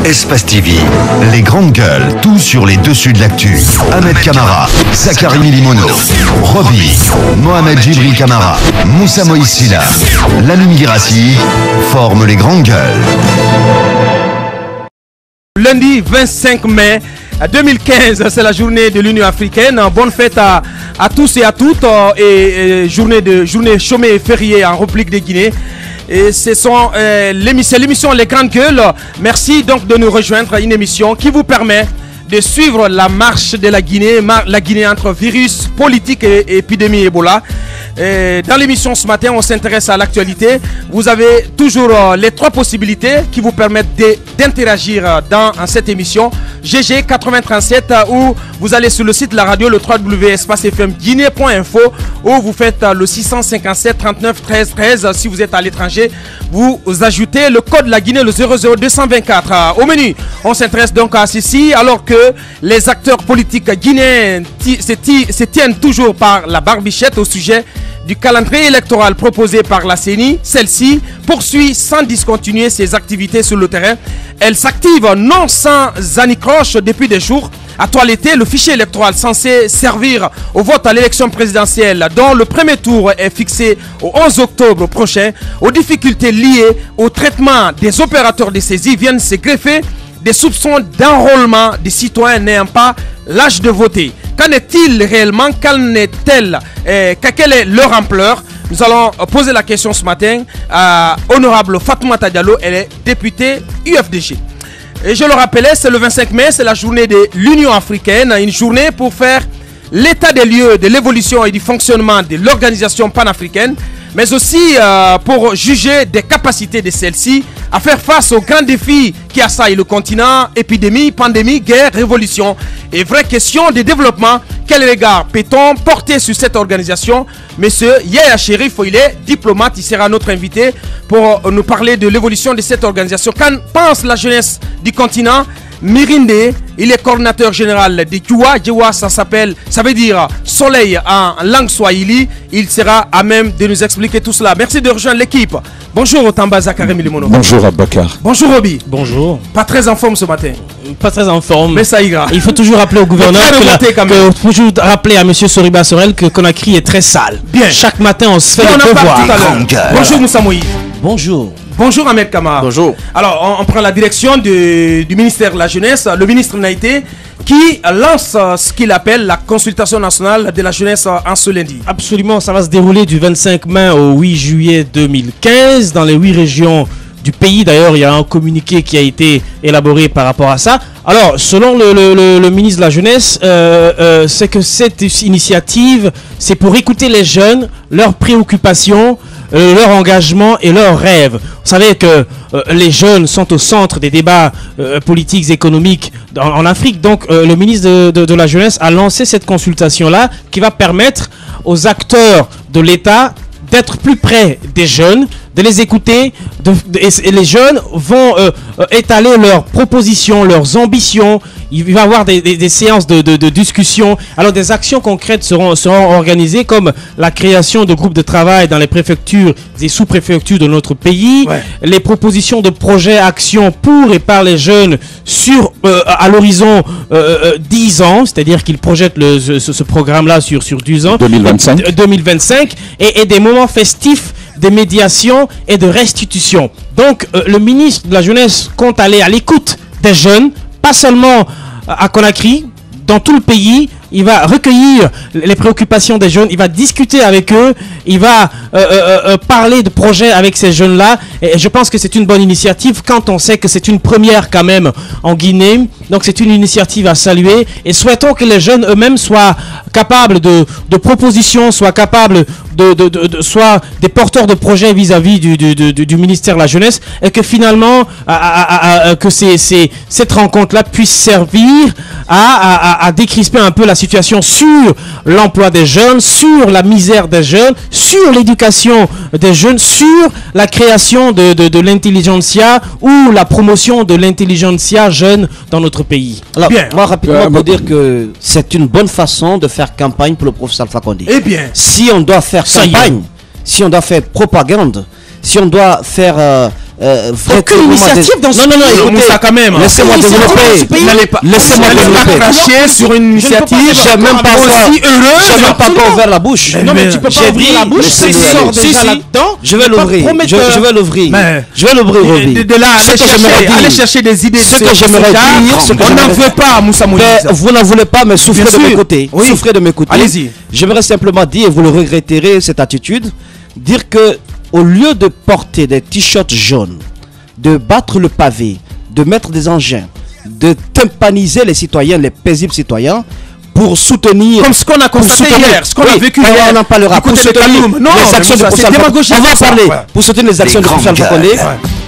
Espace TV, les grandes gueules, tout sur les dessus de l'actu. Ahmed Camara, Zachary Milimono, Roby, Mohamed Djibril Camara, Moussa Moïse Silla, Lamine Girassi forment les grandes gueules. Lundi 25 mai 2015, c'est la journée de l'Union africaine. Bonne fête à tous et à toutes et journée chômée et fériée en République de Guinée. Et c'est l'émission Les Grandes Gueules. Merci donc de nous rejoindre, une émission qui vous permet de suivre la marche de la Guinée entre virus, politique et épidémie Ebola. Dans l'émission ce matin, on s'intéresse à l'actualité. Vous avez toujours les trois possibilités qui vous permettent d'interagir dans cette émission. GG 8037 où vous allez sur le site de la radio, le www.espacefmguinée.info, où vous faites le 657 39 13 13. Si vous êtes à l'étranger, vous ajoutez le code de la Guinée, le 00224. Au menu, on s'intéresse donc à ceci, alors que les acteurs politiques guinéens se tiennent toujours par la barbichette au sujet du calendrier électoral proposé par la CENI. Celle-ci poursuit sans discontinuer ses activités sur le terrain. Elle s'active non sans anicroche depuis des jours à toiletter le fichier électoral censé servir au vote à l'élection présidentielle dont le premier tour est fixé au 11 octobre prochain. Aux difficultés liées au traitement des opérateurs de saisie viennent se greffer des soupçons d'enrôlement des citoyens n'ayant pas l'âge de voter. Qu'en est-il réellement? Quelle est leur ampleur? Nous allons poser la question ce matin à Honorable Fatoumata Diallo, elle est députée UFDG. Et je le rappelais, c'est le 25 mai, c'est la journée de l'Union africaine, une journée pour faire l'état des lieux de l'évolution et du fonctionnement de l'organisation panafricaine, mais aussi pour juger des capacités de celle-ci à faire face aux grands défis qui assaillent le continent: épidémie, pandémie, guerre, révolution et vraies questions de développement. Quel regard peut-on porter sur cette organisation? Monsieur Yaya Cherif, il est diplomate, il sera notre invité pour nous parler de l'évolution de cette organisation. Qu'en pense la jeunesse du continent? Mirinde, il est coordinateur général de Djoua. Djoua, ça veut dire soleil en langue swahili. Il sera à même de nous expliquer tout cela. Merci de rejoindre l'équipe. Bonjour Otamba Zachary Milimono. Bonjour Abakar. Bonjour Roby. Bonjour. Pas très en forme ce matin. Pas très en forme. Mais ça ira. Il faut toujours rappeler au gouverneur rappeler à monsieur Soriba Sorel que Conakry est très sale. Bien. Chaque matin on se fait le devoir. Bonjour Moussa Moïse. Bonjour. Bonjour Ahmed Camara. Bonjour. Alors on prend la direction du ministère de la Jeunesse, le ministre Naïté, qui lance ce qu'il appelle la consultation nationale de la jeunesse en ce lundi. Absolument, ça va se dérouler du 25 mai au 8 juillet 2015 dans les 8 régions du pays. D'ailleurs, il y a un communiqué qui a été élaboré par rapport à ça. Alors, selon le ministre de la Jeunesse, c'est que cette initiative, c'est pour écouter les jeunes, leurs préoccupations, leur engagement et leurs rêves. Vous savez que les jeunes sont au centre des débats politiques, économiques en Afrique. Donc, le ministre de la Jeunesse a lancé cette consultation-là qui va permettre aux acteurs de l'État d'être plus près des jeunes, de les écouter, et les jeunes vont étaler leurs propositions, leurs ambitions. Il va y avoir des séances de discussion. Alors des actions concrètes seront organisées, comme la création de groupes de travail dans les préfectures et sous-préfectures de notre pays, les propositions de projets, actions pour et par les jeunes sur à l'horizon 10 ans, c'est-à-dire qu'ils projettent ce programme-là sur 10 ans, 2025 et des moments festifs, des médiations et de restitution. Donc le ministre de la Jeunesse compte aller à l'écoute des jeunes, pas seulement à Conakry, dans tout le pays. Il va recueillir les préoccupations des jeunes, il va discuter avec eux, il va parler de projets avec ces jeunes-là. Et je pense que c'est une bonne initiative quand on sait que c'est une première quand même en Guinée. Donc c'est une initiative à saluer et souhaitons que les jeunes eux-mêmes soient capables de propositions, soient capables soit des porteurs de projets vis-à-vis du ministère de la Jeunesse, et que finalement que cette rencontre-là puisse servir à décrisper un peu la situation sur l'emploi des jeunes, sur la misère des jeunes, sur l'éducation des jeunes, sur la création de l'intelligentsia ou la promotion de l'intelligentsia jeune dans notre pays. Alors, moi rapidement pour dire que c'est une bonne façon de faire campagne pour le professeur Alpha Condé. Eh bien, si on doit faire campagne, si on doit faire propagande, si on doit faire aucune initiative dans ce non, écoutez, Moussa, quand même. Laissez-moi développer. Laissez-moi développer. Cracher sur une initiative. J'ai même pas aussi heureuse. J'ai même pas encore ouvert la bouche. Non, mais tu peux pas ouvrir la bouche. Si, sort déjà là-dedans. je vais l'ouvrir. Je vais l'ouvrir. Je vais l'ouvrir, Roby. De là, aller chercher des idées. Ce que j'aimerais dire, on n'en veut pas, Moussa Moïse. Vous n'en voulez pas, mais souffrez de mes côtés. Souffrez de mes côtés. Allez-y. J'aimerais simplement dire, et vous le regretterez, cette attitude, dire que au lieu de porter des t-shirts jaunes, de battre le pavé, de mettre des engins, de tympaniser les citoyens, les paisibles citoyens, pour soutenir... Comme ce qu'on a constaté hier, ce qu'on a vécu hier. On en parlera. Pour soutenir les actions de professeur Alpha Condé. On va en parler. Pour soutenir les actions de professeur Alpha Condé.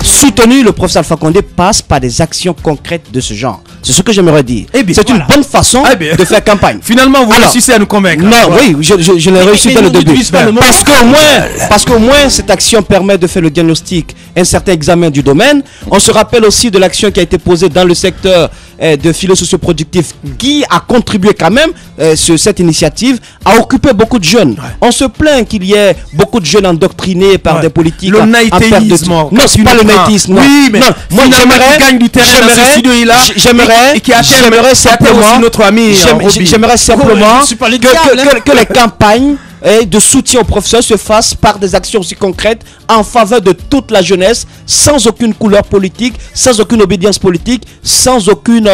Soutenir le professeur Alpha Condé passe par des actions concrètes de ce genre. C'est ce que j'aimerais dire. C'est une bonne façon de faire campagne. Finalement, vous réussissez à nous convaincre. Non, oui, je l'ai réussi dès le début. Parce qu'au moins, cette action permet de faire le diagnostic, un certain examen du domaine. On se rappelle aussi de l'action qui a été posée dans le secteur de philo socio-productif qui a contribué quand même sur cette initiative à occuper beaucoup de jeunes. On se plaint qu'il y ait beaucoup de jeunes endoctrinés par des politiques. Le naïtéisme. Non, c'est pas le naïtisme. Oui, mais moi j'aimerais simplement notre ami. J'aimerais simplement que les campagnes de soutien aux professeurs se fassent par des actions aussi concrètes en faveur de toute la jeunesse, sans aucune couleur politique, sans aucune obédience politique, sans aucune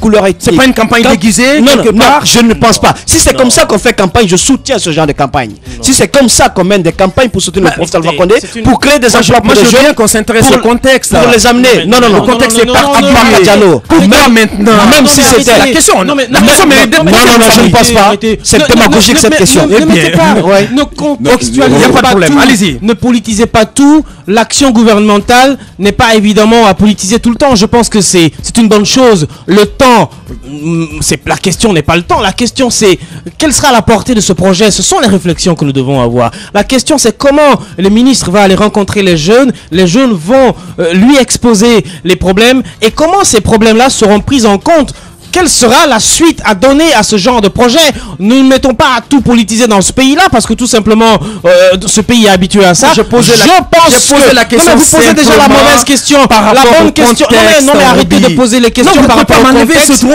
couleur ethnique. C'est pas une campagne déguisée quelque part? Je ne pense pas. Si c'est comme ça qu'on fait campagne, je soutiens ce genre de campagne. Si c'est comme ça qu'on mène des campagnes pour soutenir le professeur Alpha Condé, pour créer des emplois pour les jeunes, je veux bien qu'on s'intéresse au contexte. Pour les amener. Non. Le contexte est particulier. Pourquoi maintenant? Même si c'était la question. Non, je ne pense pas. C'est démagogique cette question. Ne contextualisez pas tout. Allez-y. Ne politisez pas tout. L'action gouvernementale n'est pas évidemment à politiser tout le temps. Je pense que c'est une bonne chose. Le temps, la question n'est pas le temps. La question c'est quelle sera la portée de ce projet. Ce sont les réflexions que nous devons avoir. La question c'est comment le ministre va aller rencontrer les jeunes. Les jeunes vont lui exposer les problèmes et comment ces problèmes-là seront pris en compte. Quelle sera la suite à donner à ce genre de projet? Nous ne mettons pas à tout politiser dans ce pays-là parce que tout simplement ce pays est habitué à ça. Je pense la question. Non, mais vous posez déjà la mauvaise question. La bonne question. Non mais arrêtez de poser les questions par rapport au contexte.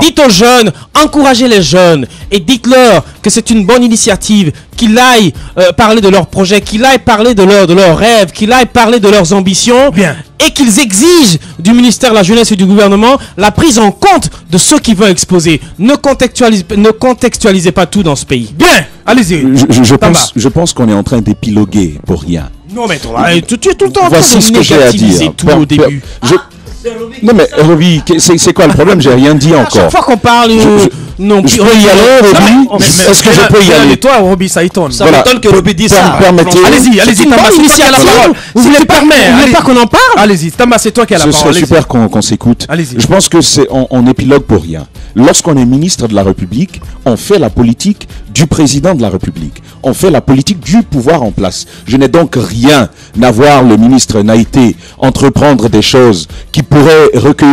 Dites aux jeunes, encouragez les jeunes et dites-leur que c'est une bonne initiative, qu'ils aillent parler de leurs projets, qu'ils aillent parler de leurs rêves, qu'ils aillent parler de leurs ambitions. Bien. Et qu'ils exigent du ministère de la Jeunesse et du gouvernement la prise en compte de ceux qui veulent exposer. Ne contextualisez pas tout dans ce pays. Bien, allez-y. Je pense qu'on est en train d'épiloguer pour rien. Non mais tu es tout le temps en train Voici ce que j'ai à dire. Tout au début. Non mais Roby, c'est quoi le problème? J'ai rien dit encore. Chaque fois qu'on parle, non. Je peux y aller, Roby? Est-ce que je peux y aller? Toi, Roby, ça étonne. Ça m'étonne que Roby dise ça. Allez-y, Tamba, c'est toi qui as la parole. Vous voulez pas qu'on en parle? Allez-y, Tamba, c'est toi qui as la parole. Ce serait super qu'on s'écoute. Je pense que on épilogue pour rien. Lorsqu'on est ministre de la République, on fait la politique du président de la République. On fait la politique du pouvoir en place. Je n'ai donc rien à voir, le ministre n'a été entreprendre des choses qui pourraient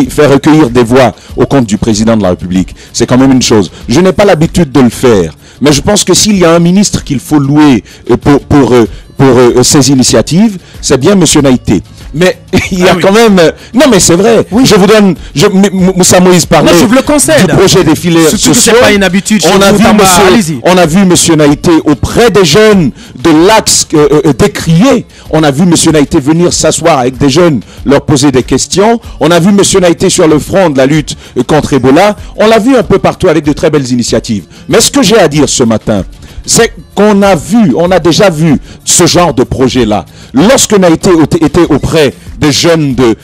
faire recueillir des voix au compte du président de la République. C'est quand même une chose. Je n'ai pas l'habitude de le faire. Mais je pense que s'il y a un ministre qu'il faut louer pour ces initiatives, c'est bien M. Naïté. Mais il y a quand même... Non mais c'est vrai. Oui. Je vous donne... Moussa Moïse parlait du projet des filets sociaux. C'est pas une habitude. On a vu M. Naïté auprès des jeunes de l'axe décrié. On a vu M. Naïté venir s'asseoir avec des jeunes, leur poser des questions. On a vu M. Naïté sur le front de la lutte contre Ebola. On l'a vu un peu partout avec de très belles initiatives. Mais ce que j'ai à dire ce matin, c'est qu'on a déjà vu ce genre de projet-là. Lorsque Naïté était auprès des jeunes de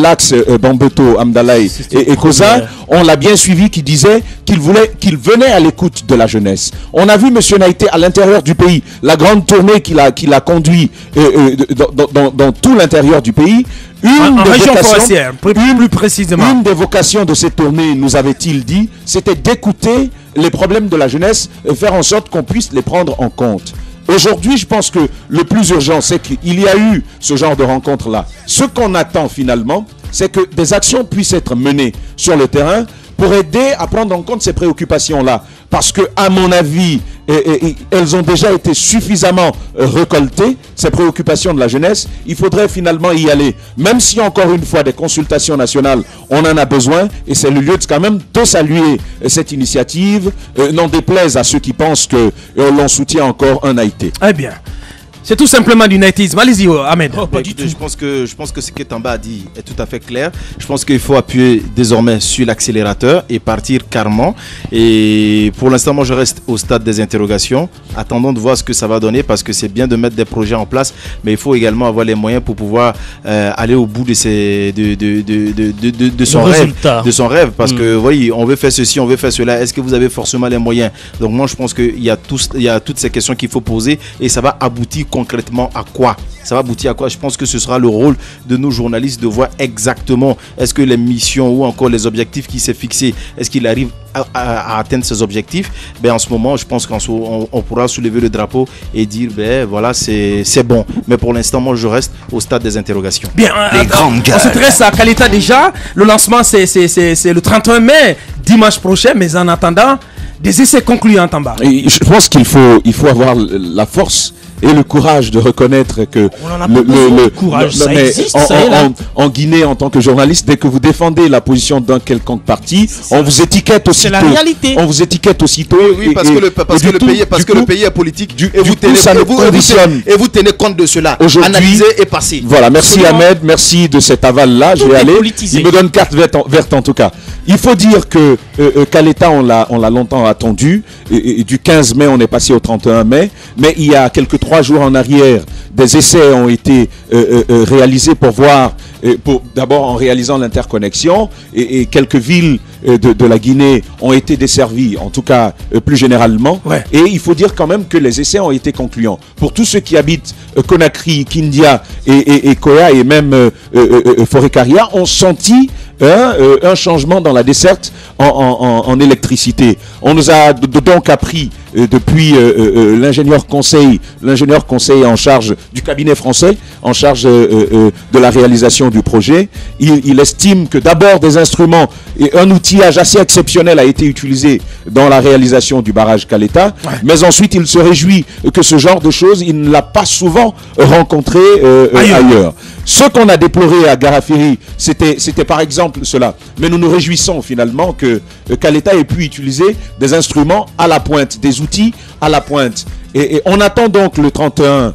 l'axe Bambeto, Amdalaï et Koza, on l'a bien suivi qui disait qu'il venait à l'écoute de la jeunesse. On a vu M. Naïté à l'intérieur du pays, la grande tournée qu'il a conduit dans tout l'intérieur du pays. En région forestière, plus précisément. Une des vocations de cette tournée, nous avait-il dit, c'était d'écouter les problèmes de la jeunesse et faire en sorte qu'on puisse les prendre en compte. Aujourd'hui, je pense que le plus urgent, c'est qu'il y a eu ce genre de rencontre-là. Ce qu'on attend finalement, c'est que des actions puissent être menées sur le terrain pour aider à prendre en compte ces préoccupations-là. Parce que, à mon avis, elles ont déjà été suffisamment récoltées, ces préoccupations de la jeunesse. Il faudrait finalement y aller. Même si, encore une fois, des consultations nationales, on en a besoin, et c'est le lieu quand même de saluer cette initiative, n'en déplaise à ceux qui pensent que l'on soutient encore un Haïti. Eh bien, c'est tout simplement du naïtisme. Allez-y, Ahmed. Oh, pas du tout. Je pense que ce que Tamba a dit est tout à fait clair. Je pense qu'il faut appuyer désormais sur l'accélérateur et partir carrément. Et pour l'instant, moi, je reste au stade des interrogations. Attendons de voir ce que ça va donner, parce que c'est bien de mettre des projets en place, mais il faut également avoir les moyens pour pouvoir aller au bout de son rêve. Parce que, voyez, on veut faire ceci, on veut faire cela. Est-ce que vous avez forcément les moyens? Donc moi, je pense qu'il y a toutes ces questions qu'il faut poser, et ça va aboutir concrètement à quoi? Ça va aboutir à quoi? Je pense que ce sera le rôle de nos journalistes de voir exactement est-ce que les missions ou encore les objectifs qui s'est fixés, est-ce qu'il arrive à atteindre ces objectifs. En ce moment, je pense qu'on pourra soulever le drapeau et dire voilà, c'est bon. Mais pour l'instant, moi, je reste au stade des interrogations. Bien, on s'intéresse à Kaleta déjà. Le lancement, c'est le 31 mai, dimanche prochain. Mais en attendant, des essais concluants en Tamba. Je pense qu'il faut avoir la force et le courage de reconnaître que le courage, ça existe, en Guinée, en tant que journaliste, dès que vous défendez la position d'un quelconque parti, on vous étiquette aussitôt. C'est la réalité. On vous étiquette aussitôt. Oui, parce que le pays est politique. Et vous tenez compte de cela. Analyser et passer. Voilà, merci Ahmed, merci de cet aval-là. Je vais aller. Il me donne carte verte en tout cas. Il faut dire que Kaleta, on l'a longtemps attendu. Et du 15 mai, on est passé au 31 mai. Mais il y a quelques 3 jours en arrière, des essais ont été réalisés pour voir, d'abord en réalisant l'interconnexion, et quelques villes de la Guinée ont été desservies, en tout cas plus généralement. Ouais. Et il faut dire quand même que les essais ont été concluants. Pour tous ceux qui habitent Conakry, Kindia et Koya et même Forêt-Caria, ont senti un changement dans la desserte en électricité. On nous a donc appris depuis l'ingénieur conseil en charge du cabinet français, en charge de la réalisation du projet. Il estime que d'abord des instruments et un outillage assez exceptionnel a été utilisé dans la réalisation du barrage Kaleta, mais ensuite il se réjouit que ce genre de choses, il ne l'a pas souvent rencontré ailleurs. Ce qu'on a déploré à Garafiri, c'était par exemple cela. Mais nous nous réjouissons finalement que Kaleta ait pu utiliser des instruments à la pointe, des outils à la pointe. Et on attend donc le 31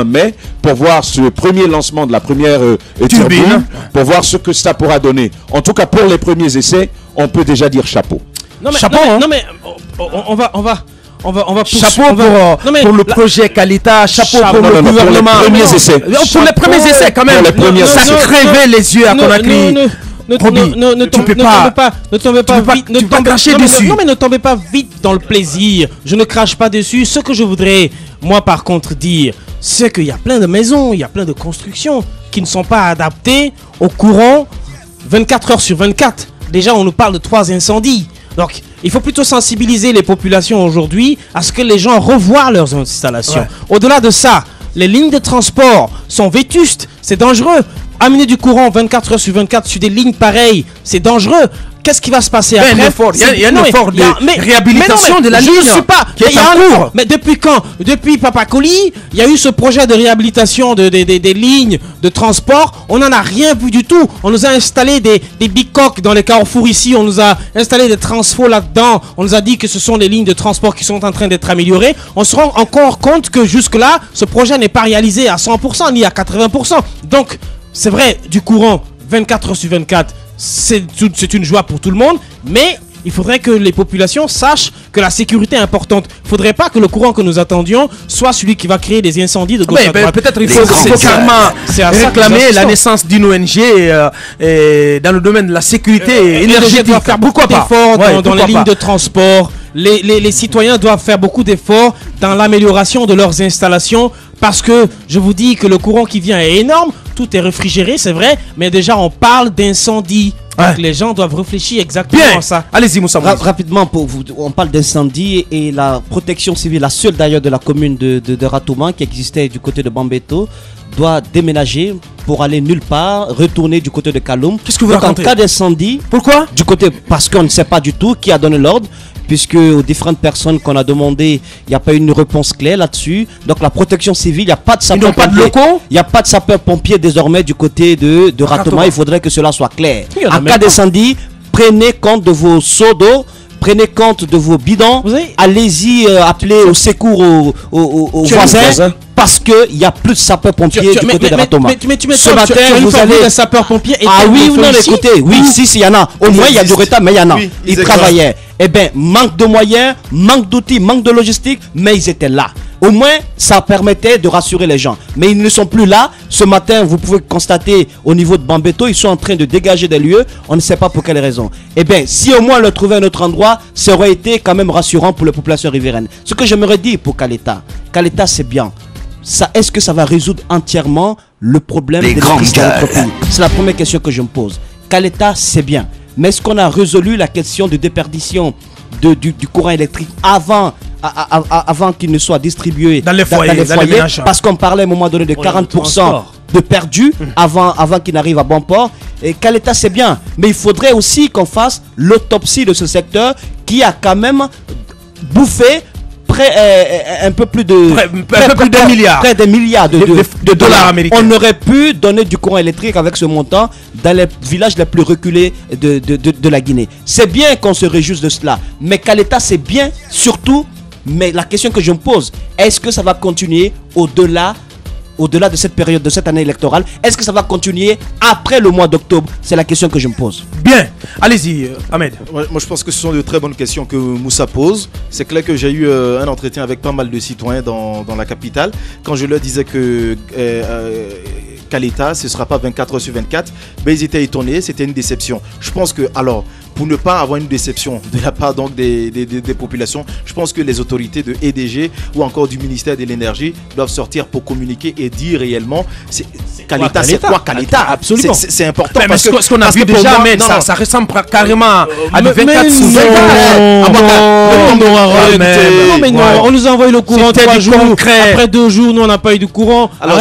mai pour voir ce premier lancement de la première turbine, pour voir ce que ça pourra donner. En tout cas, pour les premiers essais, on peut déjà dire chapeau. Chapeau, on va chapeau pour le projet Kaleta, chapeau pour le gouvernement. Pour les premiers essais. Pour les premiers essais quand même. Ça crevait les yeux à Conakry. Ne tombez pas vite dans le plaisir. Je ne crache pas dessus. Ce que je voudrais, moi par contre, dire, c'est qu'il y a plein de maisons, il y a plein de constructions qui ne sont pas adaptées au courant 24 heures sur 24. Déjà, on nous parle de 3 incendies. Donc, il faut plutôt sensibiliser les populations aujourd'hui à ce que les gens revoient leurs installations. Ouais. Au-delà de ça, les lignes de transport sont vétustes, c'est dangereux. Amener du courant 24 heures sur 24 sur des lignes pareilles, c'est dangereux. Qu'est-ce qui va se passer après? Il y a un effort de réhabilitation de la ligne qui est en cours. Mais depuis quand? Depuis Papa Koli, il y a eu ce projet de réhabilitation des lignes de transport. On n'en a rien vu du tout. On nous a installé des bicoques dans les carrefours ici. On nous a installé des transfos là-dedans. On nous a dit que ce sont les lignes de transport qui sont en train d'être améliorées. On se rend encore compte que jusque-là, ce projet n'est pas réalisé à 100% ni à 80%. Donc, c'est vrai, du courant 24 heures sur 24, c'est une joie pour tout le monde, mais il faudrait que les populations sachent que la sécurité est importante. Il ne faudrait pas que le courant que nous attendions soit celui qui va créer des incendies de gauche à droite. Peut-être il faut carrément réclamer la naissance d'une ONG dans le domaine de la sécurité énergétique. Doit faire beaucoup d'efforts dans les lignes de transport. Les citoyens doivent faire beaucoup d'efforts dans l'amélioration de leurs installations, parce que je vous dis que le courant qui vient est énorme. Tout est réfrigéré, c'est vrai, mais déjà on parle d'incendie. Donc les gens doivent réfléchir exactement à ça. Allez-y, Moussa. Rapidement, pour vous, on parle d'incendie et la protection civile, la seule d'ailleurs de la commune de Ratouma, qui existait du côté de Bambeto, doit déménager pour aller nulle part, retourner du côté de Kaloum. Qu'est-ce que vous racontez? En cas d'incendie, pourquoi? Du côté, parce qu'on ne sait pas du tout qui a donné l'ordre. puisque aux différentes personnes qu'on a demandé, il n'y a pas eu une réponse claire là-dessus. Donc la protection civile, il n'y a pas de sapeur-pompier. Ils n'ont pas de locaux. Il n'y a pas de sapeur-pompier désormais du côté de Ratoma. Il faudrait que cela soit clair. En cas d'incendie, prenez compte de vos seaux d'eau. Prenez compte de vos bidons. Allez-y appeler au secours aux voisins. Parce qu'il n'y a plus de sapeurs-pompiers du côté de Ratoma. Ce matin, vous avez des sapeurs-pompiers. Ah oui ou non, écoutez. Oui, si, il y en a. Au moins, il y a du retard, mais il y en a. Ils travaillaient. Eh bien, manque de moyens, manque d'outils, manque de logistique, mais ils étaient là. Au moins, ça permettait de rassurer les gens. Mais ils ne sont plus là. Ce matin, vous pouvez constater au niveau de Bambeto, ils sont en train de dégager des lieux. On ne sait pas pour quelle raison. Eh bien, si au moins on leur trouvait un autre endroit, ça aurait été quand même rassurant pour les populations riveraines. Ce que j'aimerais dire pour Kaleta, c'est bien. Est-ce que ça va résoudre entièrement le problème des électricité dans notre pays? C'est la première question que je me pose. Kaleta, c'est bien. Mais est-ce qu'on a résolu la question de déperdition du courant électrique avant qu'il ne soit distribué dans les foyers, parce qu'on parlait à un moment donné de 40% de perdus avant qu'il n'arrive à bon port. Et Kaleta, c'est bien, mais il faudrait aussi qu'on fasse l'autopsie de ce secteur qui a quand même bouffé un peu plus de près d'un milliard. Près des milliards de dollars américains. On aurait pu donner du courant électrique avec ce montant dans les villages les plus reculés de la Guinée. C'est bien qu'on se réjouisse de cela, mais Kaleta, c'est bien surtout. Mais la question que je me pose, est-ce que ça va continuer au-delà de cette période, de cette année électorale? Est-ce que ça va continuer après le mois d'octobre? C'est la question que je me pose. Bien, allez-y, Ahmed. Moi, je pense que ce sont de très bonnes questions que Moussa pose. C'est clair que j'ai eu un entretien avec pas mal de citoyens dans la capitale. Quand je leur disais que Kaleta, ce ne sera pas 24 heures sur 24, ben, ils étaient étonnés, c'était une déception. Je pense que, alors, pour ne pas avoir une déception de la part donc des populations, je pense que les autorités de EDG ou encore du ministère de l'énergie doivent sortir pour communiquer et dire réellement Kaleta, c'est quoi Kaleta? Absolument. C'est important. Mais ce qu'on a vu déjà, mais ça ressemble carrément à du 24 sur 24. Non, on nous a envoyé le courant 3 jours. Après 2 jours, nous on n'a pas eu de courant. Alors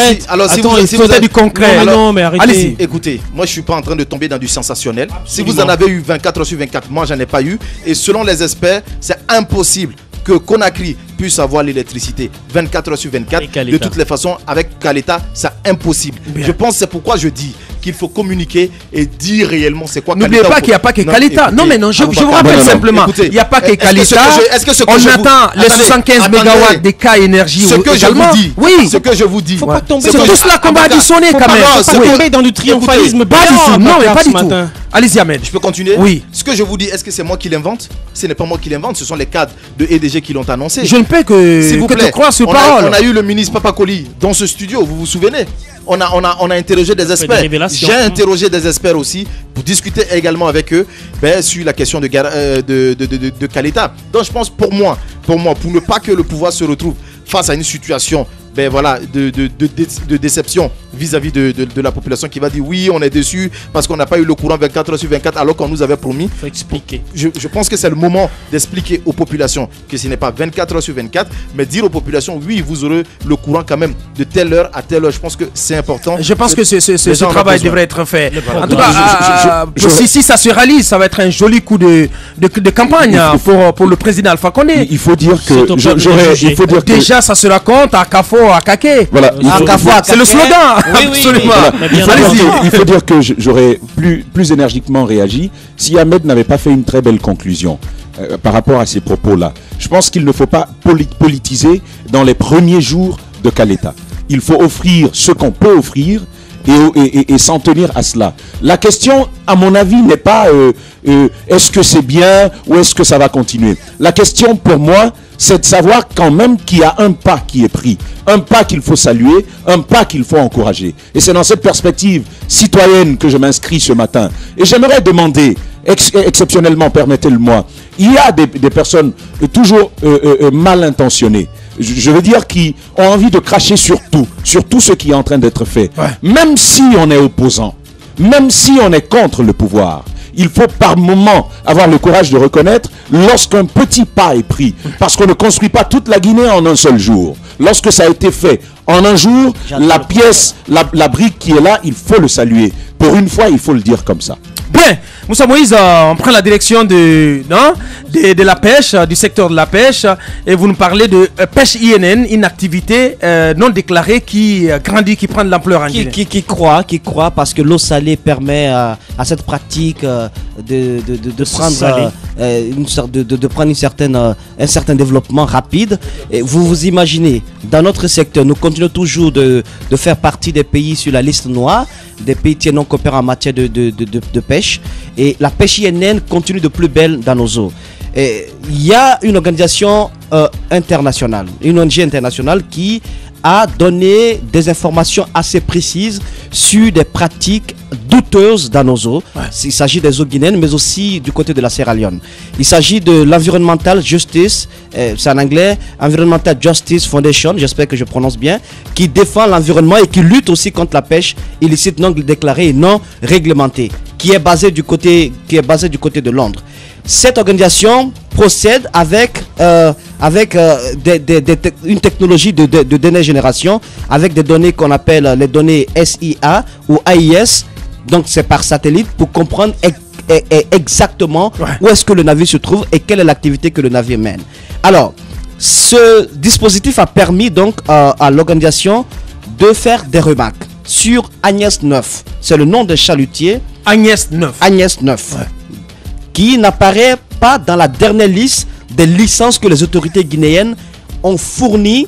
si vous avez du concret. Non, mais arrêtez. Allez-y. Écoutez, moi je suis pas en train de tomber dans du sensationnel. Si vous en avez eu 24 heures sur 24, moi j'en ai pas eu. Et selon les experts, c'est impossible que Conakry puisse avoir l'électricité 24 heures sur 24. De toutes les façons, avec Kaleta, c'est impossible. Bien. Je pense que c'est pourquoi je dis qu'il faut communiquer et dire réellement c'est quoi Kaleta. N'oubliez pas qu'il n'y a pas que Kaleta. Non, mais non, je vous rappelle simplement. Il n'y a pas que Kaleta. On attend les 75 MW des cas énergie. Ce que je vous dis. Oui. Ce que je vous dis. C'est tout cela qu'on va additionner quand même. Faut pas tomber dans du triomphalisme. Pas du tout. Non, mais pas du tout. Allez-y, Ahmed. Je peux continuer? Oui. Ce que je vous dis, est-ce que c'est moi qui l'invente? Ce n'est pas moi qui l'invente, ce sont les cadres de EDG qui l'ont annoncé. Je ne peux que te croire sur parole. On a eu le ministre Papakoli dans ce studio, vous vous souvenez? On a interrogé des experts. J'ai interrogé des experts aussi pour discuter également avec eux sur la question de Kaleta. Donc je pense pour ne pas que le pouvoir se retrouve face à une situation de déception vis-à-vis de la population qui va dire oui, on est déçu parce qu'on n'a pas eu le courant 24 heures sur 24 alors qu'on nous avait promis. Il faut expliquer. Je pense que c'est le moment d'expliquer aux populations que ce n'est pas 24 heures sur 24, mais dire aux populations oui, vous aurez le courant quand même de telle heure à telle heure. Je pense que c'est important. Je pense que ce travail devrait être fait. En tout cas, si ça se réalise, ça va être un joli coup de campagne pour le président Alpha Condé. Il faut dire que déjà ça se raconte à Kafo, à Kake. Voilà, c'est le slogan. Oui, absolument. Il faut dire que j'aurais plus énergiquement réagi si Ahmed n'avait pas fait une très belle conclusion par rapport à ces propos-là. Je pense qu'il ne faut pas politiser dans les premiers jours de Kaleta. Il faut offrir ce qu'on peut offrir et s'en tenir à cela. La question, à mon avis, n'est pas est-ce que c'est bien ou est-ce que ça va continuer. La question pour moi, c'est de savoir quand même qu'il y a un pas qui est pris, un pas qu'il faut saluer, un pas qu'il faut encourager. Et c'est dans cette perspective citoyenne que je m'inscris ce matin. Et j'aimerais demander, exceptionnellement, permettez-le-moi, il y a des personnes toujours mal intentionnées. Je veux dire qui ont envie de cracher sur tout ce qui est en train d'être fait. Ouais. Même si on est opposant, même si on est contre le pouvoir, il faut par moment avoir le courage de reconnaître lorsqu'un petit pas est pris. Parce qu'on ne construit pas toute la Guinée en un seul jour. Lorsque ça a été fait en un jour, la pièce, la brique qui est là, il faut le saluer. Pour une fois, il faut le dire comme ça. Bien. Moussa Moïse, on prend la direction de la pêche, du secteur de la pêche, et vous nous parlez de pêche INN, une activité non déclarée qui grandit, qui prend de l'ampleur en Guinée. Qui croit, parce que l'eau salée permet à cette pratique de prendre un certain développement rapide. Et vous imaginez, dans notre secteur, nous continuons toujours de faire partie des pays sur la liste noire, des pays tiers non coopérants en matière de pêche. Et la pêche INN continue de plus belle dans nos eaux. Il y a une organisation internationale, une ONG internationale qui a donné des informations assez précises sur des pratiques douteuses dans nos eaux. Ouais. Il s'agit des eaux guinéennes, mais aussi du côté de la Sierra Leone. Il s'agit de l'Environmental Justice, c'est en anglais, Environmental Justice Foundation, j'espère que je prononce bien, qui défend l'environnement et qui lutte aussi contre la pêche illicite non déclarée et non réglementée, qui est basée du côté de Londres. Cette organisation procède avec une technologie de dernière génération, avec des données qu'on appelle les données SIA ou AIS. Donc c'est par satellite pour comprendre exactement où est-ce que le navire se trouve et quelle est l'activité que le navire mène. Alors, ce dispositif a permis donc à l'organisation de faire des remarques sur Agnès 9. C'est le nom de chalutier. Agnès 9. Agnès 9. Ouais. Qui n'apparaît pas dans la dernière liste des licences que les autorités guinéennes ont fournies,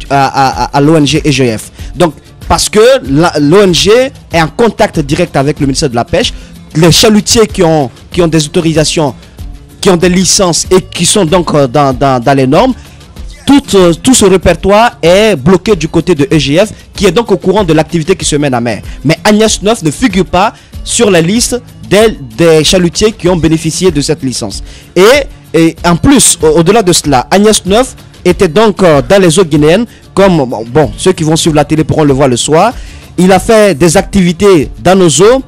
à l'ONG EGF. Donc, parce que l'ONG est en contact direct avec le ministère de la Pêche, les chalutiers qui ont des autorisations, qui ont des licences et qui sont donc dans les normes, tout ce répertoire est bloqué du côté de EGF, qui est donc au courant de l'activité qui se mène à mer. Mais Agnès 9 ne figure pas sur la liste des chalutiers qui ont bénéficié de cette licence. Et en plus, au-delà de cela, Agnès 9 était donc dans les eaux guinéennes, comme ceux qui vont suivre la télé pourront le voir le soir. Il a fait des activités dans nos eaux,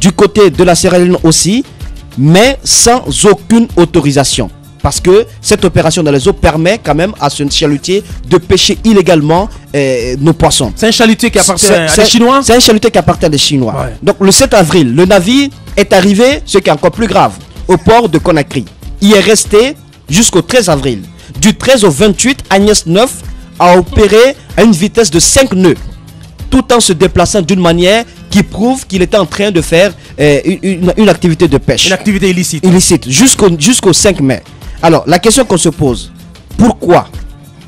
du côté de la Sierra Leone aussi, mais sans aucune autorisation. Parce que cette opération dans les eaux permet quand même à ce chalutier de pêcher illégalement nos poissons. C'est un chalutier qui appartient à des Chinois. C'est un chalutier qui appartient à des Chinois. Ouais. Donc le 7 avril, le navire est arrivé, ce qui est encore plus grave, au port de Conakry. Il est resté jusqu'au 13 avril. Du 13 au 28, Agnès 9 a opéré à une vitesse de 5 nœuds, tout en se déplaçant d'une manière qui prouve qu'il était en train de faire une activité de pêche. Une activité illicite. Illicite, jusqu'au 5 mai. Alors, la question qu'on se pose, pourquoi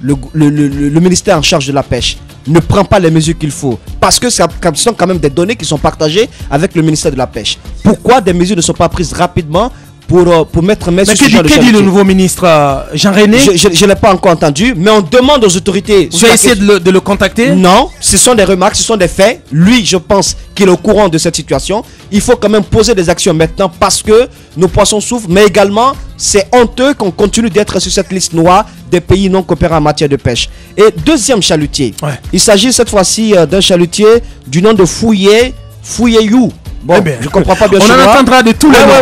le ministère en charge de la pêche ne prend pas les mesures qu'il faut? Parce que ce sont quand même des données qui sont partagées avec le ministère de la Pêche. Pourquoi des mesures ne sont pas prises rapidement pour mettre main sur ce genre de que dit le nouveau ministre Jean-René? Je ne l'ai pas encore entendu, mais on demande aux autorités... Vous avez essayé de le contacter? Non, ce sont des remarques, ce sont des faits. Lui, je pense qu'il est au courant de cette situation. Il faut quand même poser des actions maintenant parce que nos poissons souffrent, mais également, c'est honteux qu'on continue d'être sur cette liste noire des pays non coopérants en matière de pêche. Et deuxième chalutier, il s'agit cette fois-ci d'un chalutier du nom de Fouyeyou. Bon, je comprends pas bien. On en entendra de tous les noms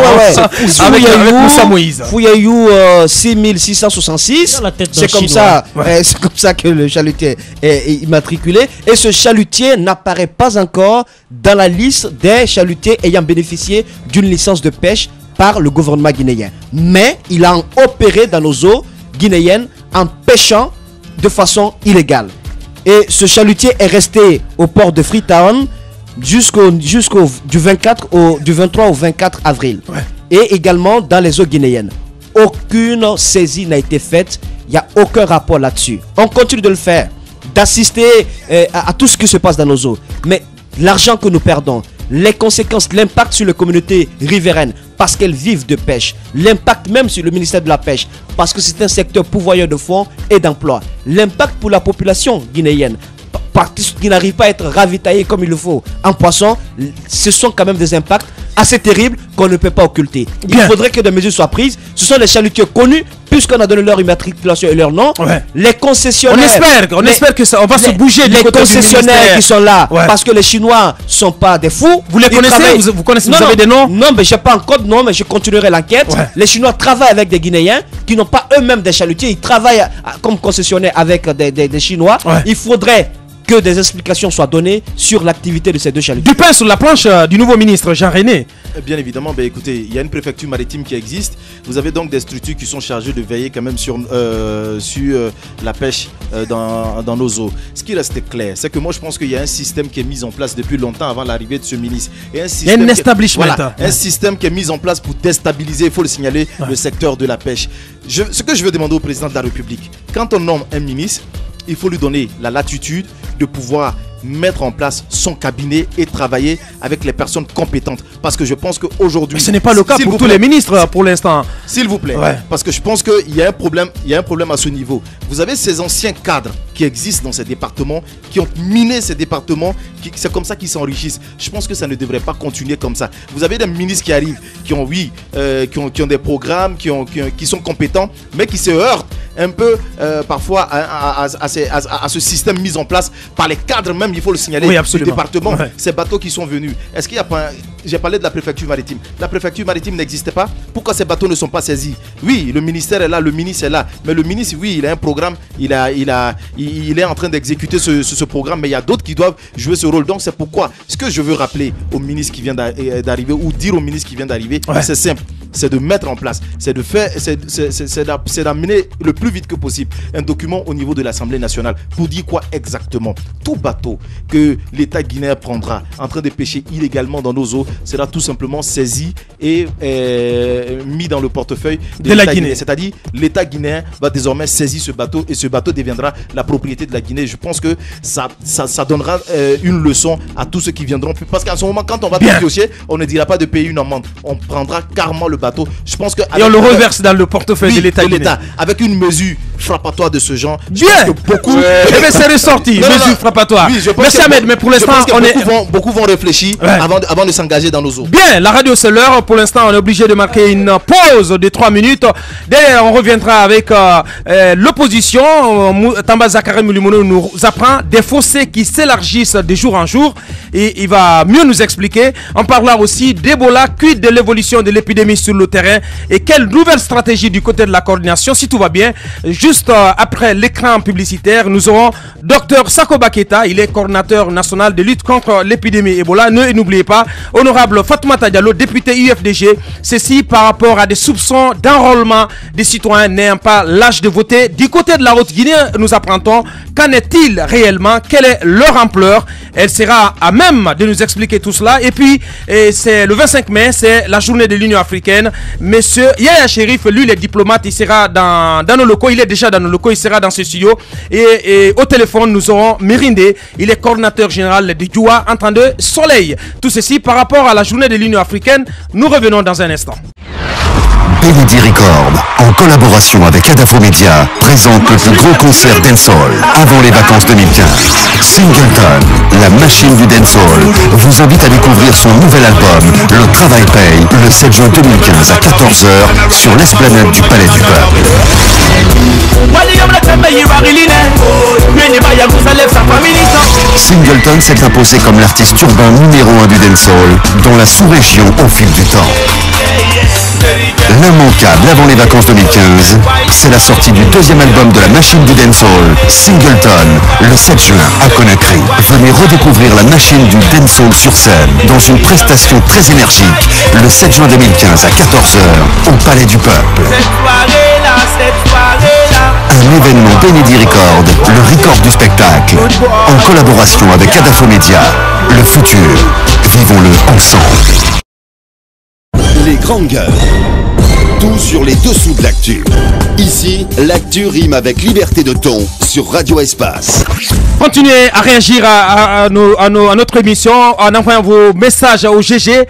avec Moussa Moïse. Fouyeyou 6666. C'est comme ça. C'est comme ça que le chalutier est immatriculé. Et ce chalutier n'apparaît pas encore dans la liste des chalutiers ayant bénéficié d'une licence de pêche par le gouvernement guinéen. Mais il a opéré dans nos eaux guinéennes en pêchant de façon illégale. Et ce chalutier est resté au port de Freetown du 23 au 24 avril. Ouais. Et également dans les eaux guinéennes. Aucune saisie n'a été faite. Il n'y a aucun rapport là-dessus. On continue de le faire, d'assister à tout ce qui se passe dans nos eaux. Mais l'argent que nous perdons, les conséquences, l'impact sur les communautés riveraines, parce qu'elles vivent de pêche, l'impact même sur le ministère de la Pêche, parce que c'est un secteur pourvoyeur de fonds et d'emplois, l'impact pour la population guinéenne, qui n'arrive pas à être ravitaillé comme il le faut en poisson, ce sont quand même des impacts assez terribles qu'on ne peut pas occulter. Il faudrait que des mesures soient prises. Ce sont les chalutiers connus, puisqu'on a donné leur immatriculation et leur nom. Ouais. Les concessionnaires. On espère que ça, on va se bouger. Les concessionnaires qui sont là, parce que les Chinois ne sont pas des fous. Vous les connaissez? Vous connaissez? Vous avez des noms? Non, mais je n'ai pas encore de nom, mais je continuerai l'enquête. Ouais. Les Chinois travaillent avec des Guinéens qui n'ont pas eux-mêmes des chalutiers. Ils travaillent comme concessionnaires avec des Chinois. Ouais. Il faudrait que des explications soient données sur l'activité de ces deux chalutiers. Du pain sur la planche du nouveau ministre Jean-René. Bien évidemment, écoutez, il y a une préfecture maritime qui existe. Vous avez donc des structures qui sont chargées de veiller quand même sur la pêche dans nos eaux. Ce qui reste clair, c'est que moi je pense qu'il y a un système qui est mis en place depuis longtemps avant l'arrivée de ce ministre. Et un système un système qui est mis en place pour déstabiliser, il faut le signaler, le secteur de la pêche. Ce que je veux demander au président de la République, quand on nomme un ministre, il faut lui donner la latitude de pouvoir mettre en place son cabinet et travailler avec les personnes compétentes. Parce que je pense qu'aujourd'hui... Ce n'est pas le cas pour tous les ministres pour l'instant. S'il vous plaît. Ouais. Parce que je pense qu'il y a un problème à ce niveau. Vous avez ces anciens cadres qui existent dans ces départements, qui ont miné ces départements, c'est comme ça qu'ils s'enrichissent. Je pense que ça ne devrait pas continuer comme ça. Vous avez des ministres qui arrivent, qui ont des programmes, qui sont compétents, mais qui se heurtent un peu parfois à ce système mis en place par les cadres même, il faut le signaler, du département, ces bateaux qui sont venus. Est-ce qu'il y a pas... J'ai parlé de la préfecture maritime. La préfecture maritime n'existait pas. Pourquoi ces bateaux ne sont pas saisis? Oui, le ministère est là, le ministre est là. Mais le ministre, oui, il a un programme, il est en train d'exécuter ce programme, mais il y a d'autres qui doivent jouer ce rôle. Donc c'est pourquoi, ce que je veux rappeler au ministre qui vient d'arriver, ou dire au ministre qui vient d'arriver, c'est simple. C'est de mettre en place, c'est d'amener le plus vite que possible un document au niveau de l'Assemblée nationale pour dire quoi exactement. Tout bateau que l'État guinéen prendra en train de pêcher illégalement dans nos eaux sera tout simplement saisi et mis dans le portefeuille de la Guinée. C'est-à-dire l'État guinéen va désormais saisir ce bateau et ce bateau deviendra la propriété de la Guinée. Je pense que ça donnera une leçon à tous ceux qui viendront. Parce qu'en ce moment, quand on va dans le dossier, on ne dira pas de payer une amende. On prendra carrément le bateau. Je pense que et on le reverse dans le portefeuille de l'État guinéen. Avec une mesure frappatoire de ce genre. Bien. Beaucoup. C'est ressorti. Mesure frappatoire. Oui, merci Ahmed, mais pour l'instant, beaucoup vont réfléchir avant de s'engager dans nos eaux. Bien, la radio c'est l'heure. Pour l'instant, on est obligé de marquer une pause de 3 minutes. Derrière, on reviendra avec l'opposition. Tamba Zakari Mulimono nous apprend des fossés qui s'élargissent de jour en jour. Et il va mieux nous expliquer. On parlera aussi d'Ebola, quid de l'évolution de l'épidémie sur le terrain et quelle nouvelle stratégie du côté de la coordination, si tout va bien. Juste après l'écran publicitaire, nous aurons Dr Sako Baketa, il est coordinateur national de lutte contre l'épidémie Ebola. N'oubliez pas, honorable Fatoumata Diallo, député UFDG, ceci par rapport à des soupçons d'enrôlement des citoyens n'ayant pas l'âge de voter. Du côté de la Haute-Guinée, nous apprendrons qu'en est-il réellement, quelle est leur ampleur. Elle sera à même de nous expliquer tout cela. Et puis, c'est le 25 mai, c'est la journée de l'Union africaine. Monsieur Yaya Cherif, lui, il est diplomate, il sera dans nos locaux, il est déjà dans nos locaux, il sera dans ce studio. Et au téléphone, nous aurons Mirinde, il est coordinateur général de Djoua, en train de soleil. Tout ceci par rapport à la journée de l'Union africaine. Nous revenons dans un instant. Benedi Record, en collaboration avec Adafo Media, présente le plus gros concert dancehall avant les vacances 2015. Singleton, la machine du dancehall, vous invite à découvrir son nouvel album, Le Travail Paye, le 7 juin 2015 à 14h sur l'esplanade du Palais du Peuple. Singleton s'est imposé comme l'artiste urbain numéro 1 du dancehall dans la sous-région au fil du temps. L'immanquable avant les vacances 2015, c'est la sortie du deuxième album de la machine du dancehall, Singleton, le 7 juin à Conakry. Venez redécouvrir la machine du dancehall sur scène dans une prestation très énergique le 7 juin 2015 à 14h au Palais du Peuple. Un événement Benedi Record, le record du spectacle, en collaboration avec Adafo Media. Le futur, vivons-le ensemble. Les grandes gueules. Tout sur les dessous de l'actu. Ici, l'actu rime avec liberté de ton sur Radio Espace. Continuez à réagir à notre émission en envoyant vos messages au GG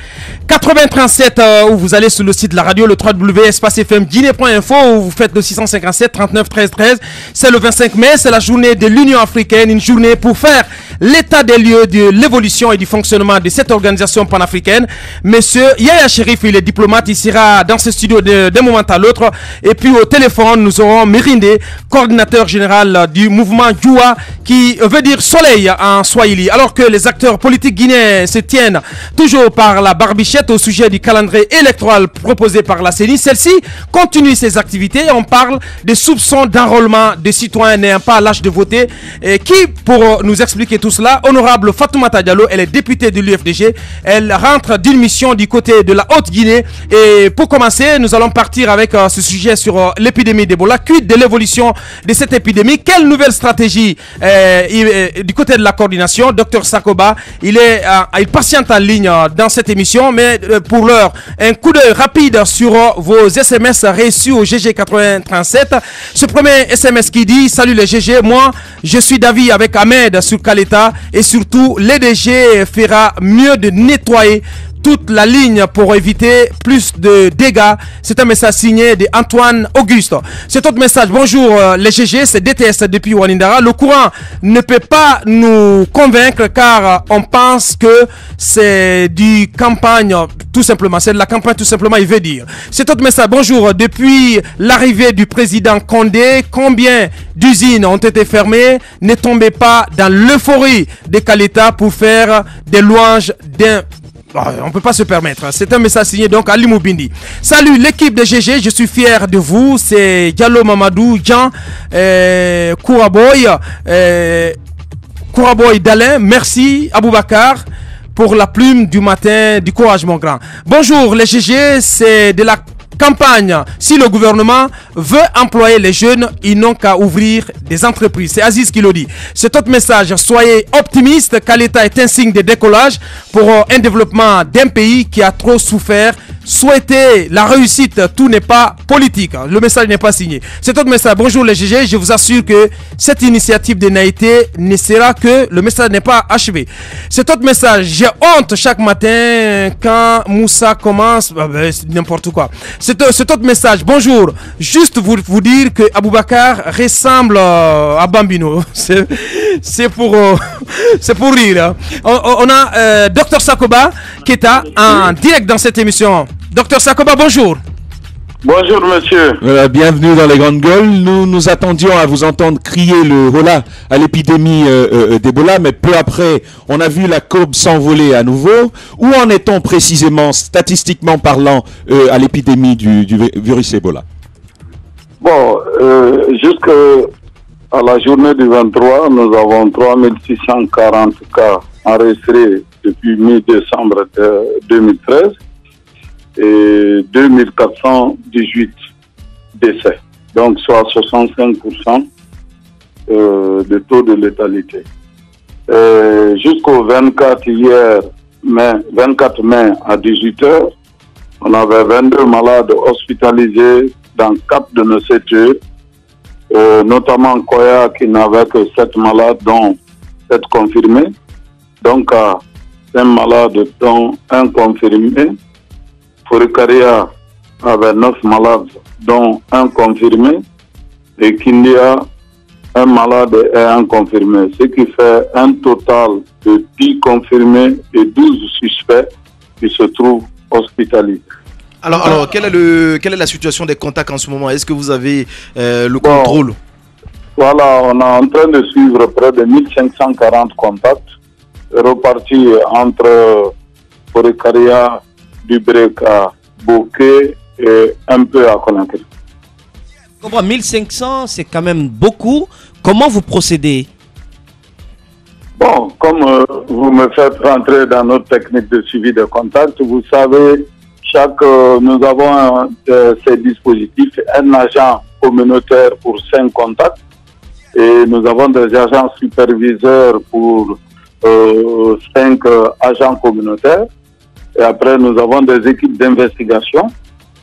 8037 où vous allez sur le site de la radio, le www.espacefmguinée.info où vous faites le 657 39 13 13. C'est le 25 mai, c'est la journée de l'Union africaine, une journée pour faire l'état des lieux de l'évolution et du fonctionnement de cette organisation panafricaine. Monsieur Yaya Cherif, il est diplomate, il sera dans ce studio d'un moment à l'autre. Et puis au téléphone, nous aurons Mirinde, coordinateur général du mouvement Djoua, qui veut dire soleil en Swahili. Alors que les acteurs politiques guinéens se tiennent toujours par la barbichette au sujet du calendrier électoral proposé par la CENI, celle-ci continue ses activités. On parle des soupçons d'enrôlement des citoyens n'ayant pas l'âge de voter. Et qui, pour nous expliquer tout cela, honorable Fatoumata Diallo, elle est députée de l'UFDG. Elle rentre d'une mission du côté de la Haute-Guinée. Et pour commencer, nous allons partir avec ce sujet sur l'épidémie d'Ebola. Quid de l'évolution de cette épidémie? Quelle nouvelle stratégie du côté de la coordination? Docteur Sakoba, il patiente en ligne dans cette émission, mais pour l'heure, un coup d'œil rapide sur vos SMS reçus au GG 8037. Ce premier SMS qui dit: salut les GG, moi je suis d'avis avec Ahmed sur Kaleta et surtout l'EDG fera mieux de nettoyer toute la ligne pour éviter plus de dégâts. C'est un message signé de Antoine Auguste. Cet autre message: bonjour les GG, c'est DTS depuis Wanindara. Le courant ne peut pas nous convaincre car on pense que c'est du campagne tout simplement. C'est de la campagne tout simplement, il veut dire. Cet autre message: bonjour, depuis l'arrivée du président Condé, combien d'usines ont été fermées? Ne tombez pas dans l'euphorie de Kaleta pour faire des louanges d'un... On ne peut pas se permettre. C'est un message signé donc Ali Moubindi. Salut l'équipe de GG, je suis fier de vous. C'est Diallo Mamadou, Jean, Kouraboy, Kouraboy Dalin. Merci Aboubakar pour la plume du matin. Du courage mon grand. Bonjour les GG, c'est de la campagne. Si le gouvernement veut employer les jeunes, ils n'ont qu'à ouvrir des entreprises. C'est Aziz qui le dit. Cet autre message: soyez optimistes, car l'État est un signe de décollage pour un développement d'un pays qui a trop souffert. Souhaitez la réussite, tout n'est pas politique. Le message n'est pas signé. Cet autre message: bonjour les GG, je vous assure que cette initiative de Naïté ne sera que... Le message n'est pas achevé. Cet autre message: j'ai honte chaque matin quand Moussa commence... n'importe quoi. Cet autre message: bonjour, juste vous dire que Aboubakar ressemble à Bambino. C'est pour rire. On a Dr Sakoba qui est en direct dans cette émission. Dr Sakoba, bonjour. Bonjour monsieur. Bienvenue dans les grandes gueules. Nous attendions à vous entendre crier le holà à l'épidémie d'Ebola, mais peu après, on a vu la courbe s'envoler à nouveau. Où en est-on précisément, statistiquement parlant, à l'épidémie du virus Ebola? Bon, jusqu'à la journée du 23, nous avons 3640 cas enregistrés depuis mi-décembre 2013 et 2418 décès, donc soit 65% de taux de létalité. Jusqu'au 24 mai à 18h, on avait 22 malades hospitalisés dans 4 de nos CTE, notamment Koya qui n'avait que 7 malades, dont 7 confirmés. Donc, 5 malades, dont 1 confirmé. Forikaria avait 9 malades, dont 1 confirmé. Et Kindia, 1 malade et 1 confirmé. Ce qui fait un total de 10 confirmés et 12 suspects qui se trouvent hospitalisés. Alors quelle est la situation des contacts en ce moment? Est-ce que vous avez le contrôle? Voilà, on est en train de suivre près de 1540 contacts repartis entre Forikaria, Dubreka, Bokeh et un peu à Conakry. 1500, c'est quand même beaucoup. Comment vous procédez? Bon, comme vous me faites rentrer dans notre technique de suivi de contacts, vous savez, nous avons ces dispositifs, un agent communautaire pour 5 contacts et nous avons des agents superviseurs pour 5 agents communautaires. Et après, nous avons des équipes d'investigation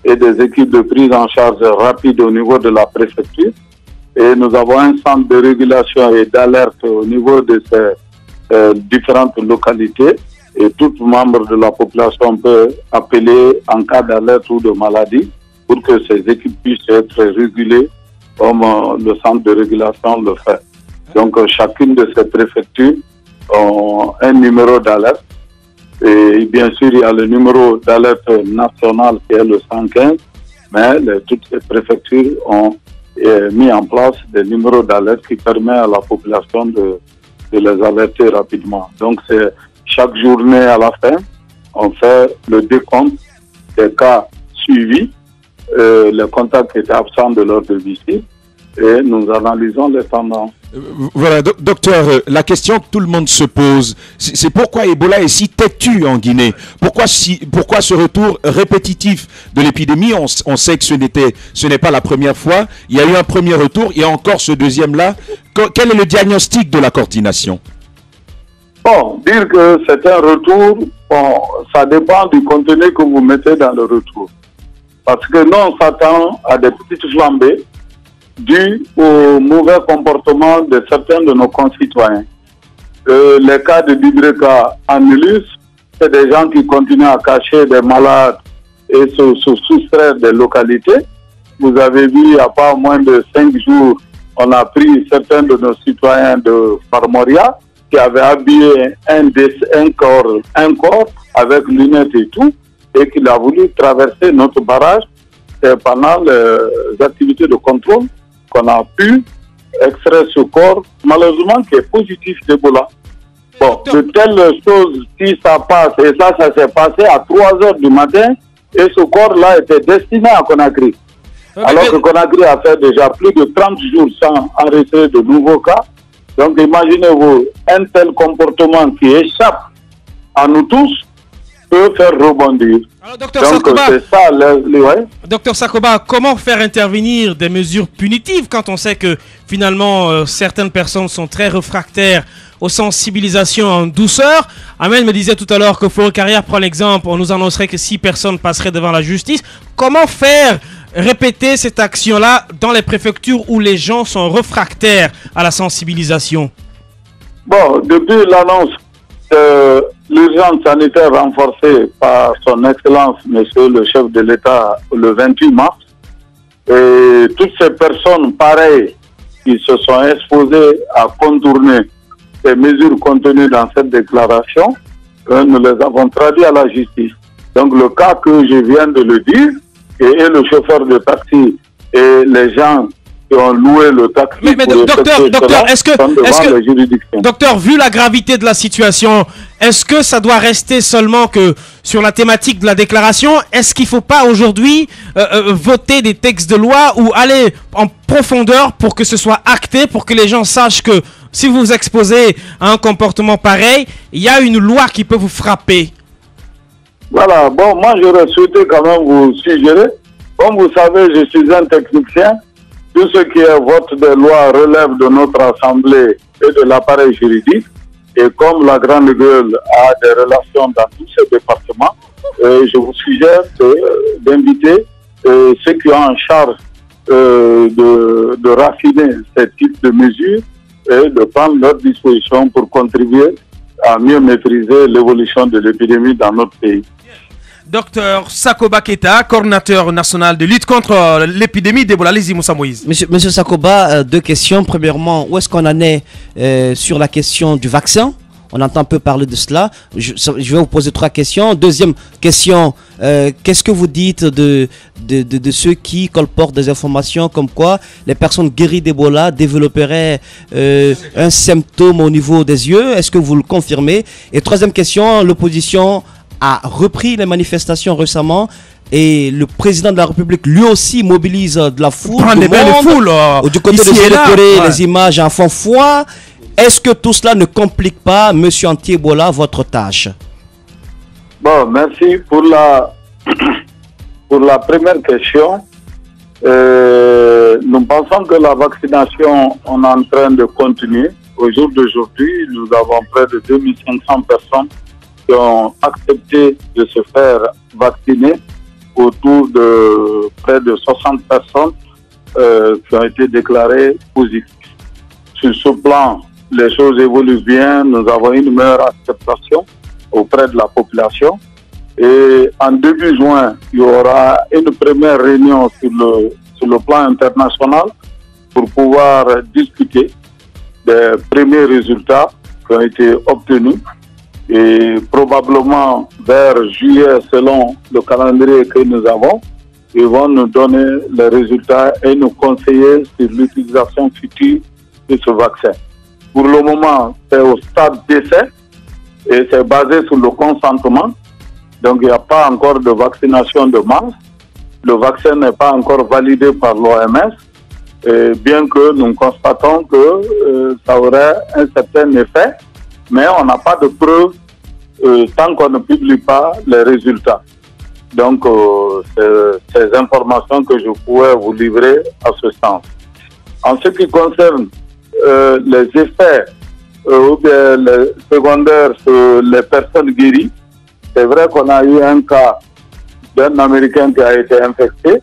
et des équipes de prise en charge rapide au niveau de la préfecture. Et nous avons un centre de régulation et d'alerte au niveau de ces différentes localités. Et tout membre de la population peut appeler en cas d'alerte ou de maladie pour que ces équipes puissent être régulées comme le centre de régulation le fait. Donc chacune de ces préfectures un numéro d'alerte. Et bien sûr, il y a le numéro d'alerte national qui est le 115, mais toutes les préfectures ont mis en place des numéros d'alerte qui permettent à la population de les alerter rapidement. Donc, c'est chaque journée à la fin, on fait le décompte des cas suivis, les contacts qui étaient absents de l'heure de visite, et nous analysons les tendances. Voilà, docteur, la question que tout le monde se pose, c'est pourquoi Ebola est si têtu en Guinée? Pourquoi ce retour répétitif de l'épidémie? On sait que ce n'est pas la première fois. Il y a eu un premier retour, il y a encore ce deuxième-là. Quel est le diagnostic de la coordination? Bon, dire que c'est un retour, bon, ça dépend du contenu que vous mettez dans le retour. Parce que nous, on s'attend à des petites flambées dû au mauvais comportement de certains de nos concitoyens. Les cas de Bibreka Annulus, c'est des gens qui continuent à cacher des malades et se soustraire des localités. Vous avez vu, il n'y a pas moins de 5 jours, on a pris certains de nos citoyens de Farmoria qui avaient habillé un corps avec lunettes et tout, et qu'il a voulu traverser notre barrage. Et pendant les activités de contrôle, qu'on a pu extraire ce corps, malheureusement, qui est positif d'Ebola. Bon, de telles choses, si ça passe, et ça s'est passé à 3 heures du matin, et ce corps-là était destiné à Conakry. Alors que Conakry a fait déjà plus de 30 jours sans enregistrer de nouveaux cas. Donc imaginez-vous, un tel comportement qui échappe à nous tous peut faire rebondir. Alors, Docteur Sakoba, c'est ça, Docteur Sakoba, comment faire intervenir des mesures punitives quand on sait que finalement certaines personnes sont très réfractaires aux sensibilisations en douceur? Ahmed me disait tout à l'heure que Florent Carrière prend l'exemple, on nous annoncerait que 6 personnes passeraient devant la justice. Comment faire répéter cette action-là dans les préfectures où les gens sont réfractaires à la sensibilisation? Bon, depuis l'annonce de l'urgence sanitaire renforcée par son Excellence, Monsieur le chef de l'État, le 28 mars, et toutes ces personnes pareilles qui se sont exposées à contourner les mesures contenues dans cette déclaration, nous les avons traduits à la justice. Donc le cas que je viens de le dire, et le chauffeur de taxi et les gens qui ont loué le taxi. Mais docteur, vu la gravité de la situation, est-ce que ça doit rester seulement que sur la thématique de la déclaration? Est-ce qu'il ne faut pas aujourd'hui voter des textes de loi ou aller en profondeur pour que ce soit acté, pour que les gens sachent que si vous vous exposez à un comportement pareil, il y a une loi qui peut vous frapper? Voilà, bon, moi j'aurais souhaité quand même vous suggérer. Comme vous savez, je suis un technicien. Tout ce qui est vote de loi relève de notre Assemblée et de l'appareil juridique. Et comme la Grande Gueule a des relations dans tous ces départements, je vous suggère d'inviter ceux qui ont en charge de raffiner ces types de mesures et de prendre leurs dispositions pour contribuer à mieux maîtriser l'évolution de l'épidémie dans notre pays. Docteur Sakoba Keita, coordinateur national de lutte contre l'épidémie d'Ebola. Allez-y, Moussa Moïse. Monsieur Sakoba, 2 questions. Premièrement, où est-ce qu'on en est sur la question du vaccin? On entend un peu parler de cela. Je vais vous poser 3 questions. Deuxième question, qu'est-ce que vous dites de ceux qui colportent des informations comme quoi les personnes guéries d'Ebola développeraient un symptôme au niveau des yeux? Est-ce que vous le confirmez? Et troisième question, l'opposition a repris les manifestations récemment et le président de la République lui aussi mobilise de la foule. Prend des bains de foule. Du côté de les images en font foi. Est-ce que tout cela ne complique pas, monsieur Anti-Ebola, votre tâche? Bon, merci pour la première question. Nous pensons que la vaccination, on est en train de continuer. Au jour d'aujourd'hui, nous avons près de 2500 personnes qui ont accepté de se faire vacciner, autour de près de 60 personnes qui ont été déclarées positives. Sur ce plan, les choses évoluent bien, nous avons une meilleure acceptation auprès de la population. Et en début juin, il y aura une première réunion sur le plan international pour pouvoir discuter des premiers résultats qui ont été obtenus. Et probablement vers juillet, selon le calendrier que nous avons, ils vont nous donner les résultats et nous conseiller sur l'utilisation future de ce vaccin. Pour le moment, c'est au stade d'essai et c'est basé sur le consentement. Donc, il n'y a pas encore de vaccination de masse. Le vaccin n'est pas encore validé par l'OMS, bien que nous constatons que ça aurait un certain effet, mais on n'a pas de preuves tant qu'on ne publie pas les résultats. Donc, c'est ces informations que je pourrais vous livrer à ce sens. En ce qui concerne les effets ou bien les secondaires sur les personnes guéries, c'est vrai qu'on a eu un cas d'un Américain qui a été infecté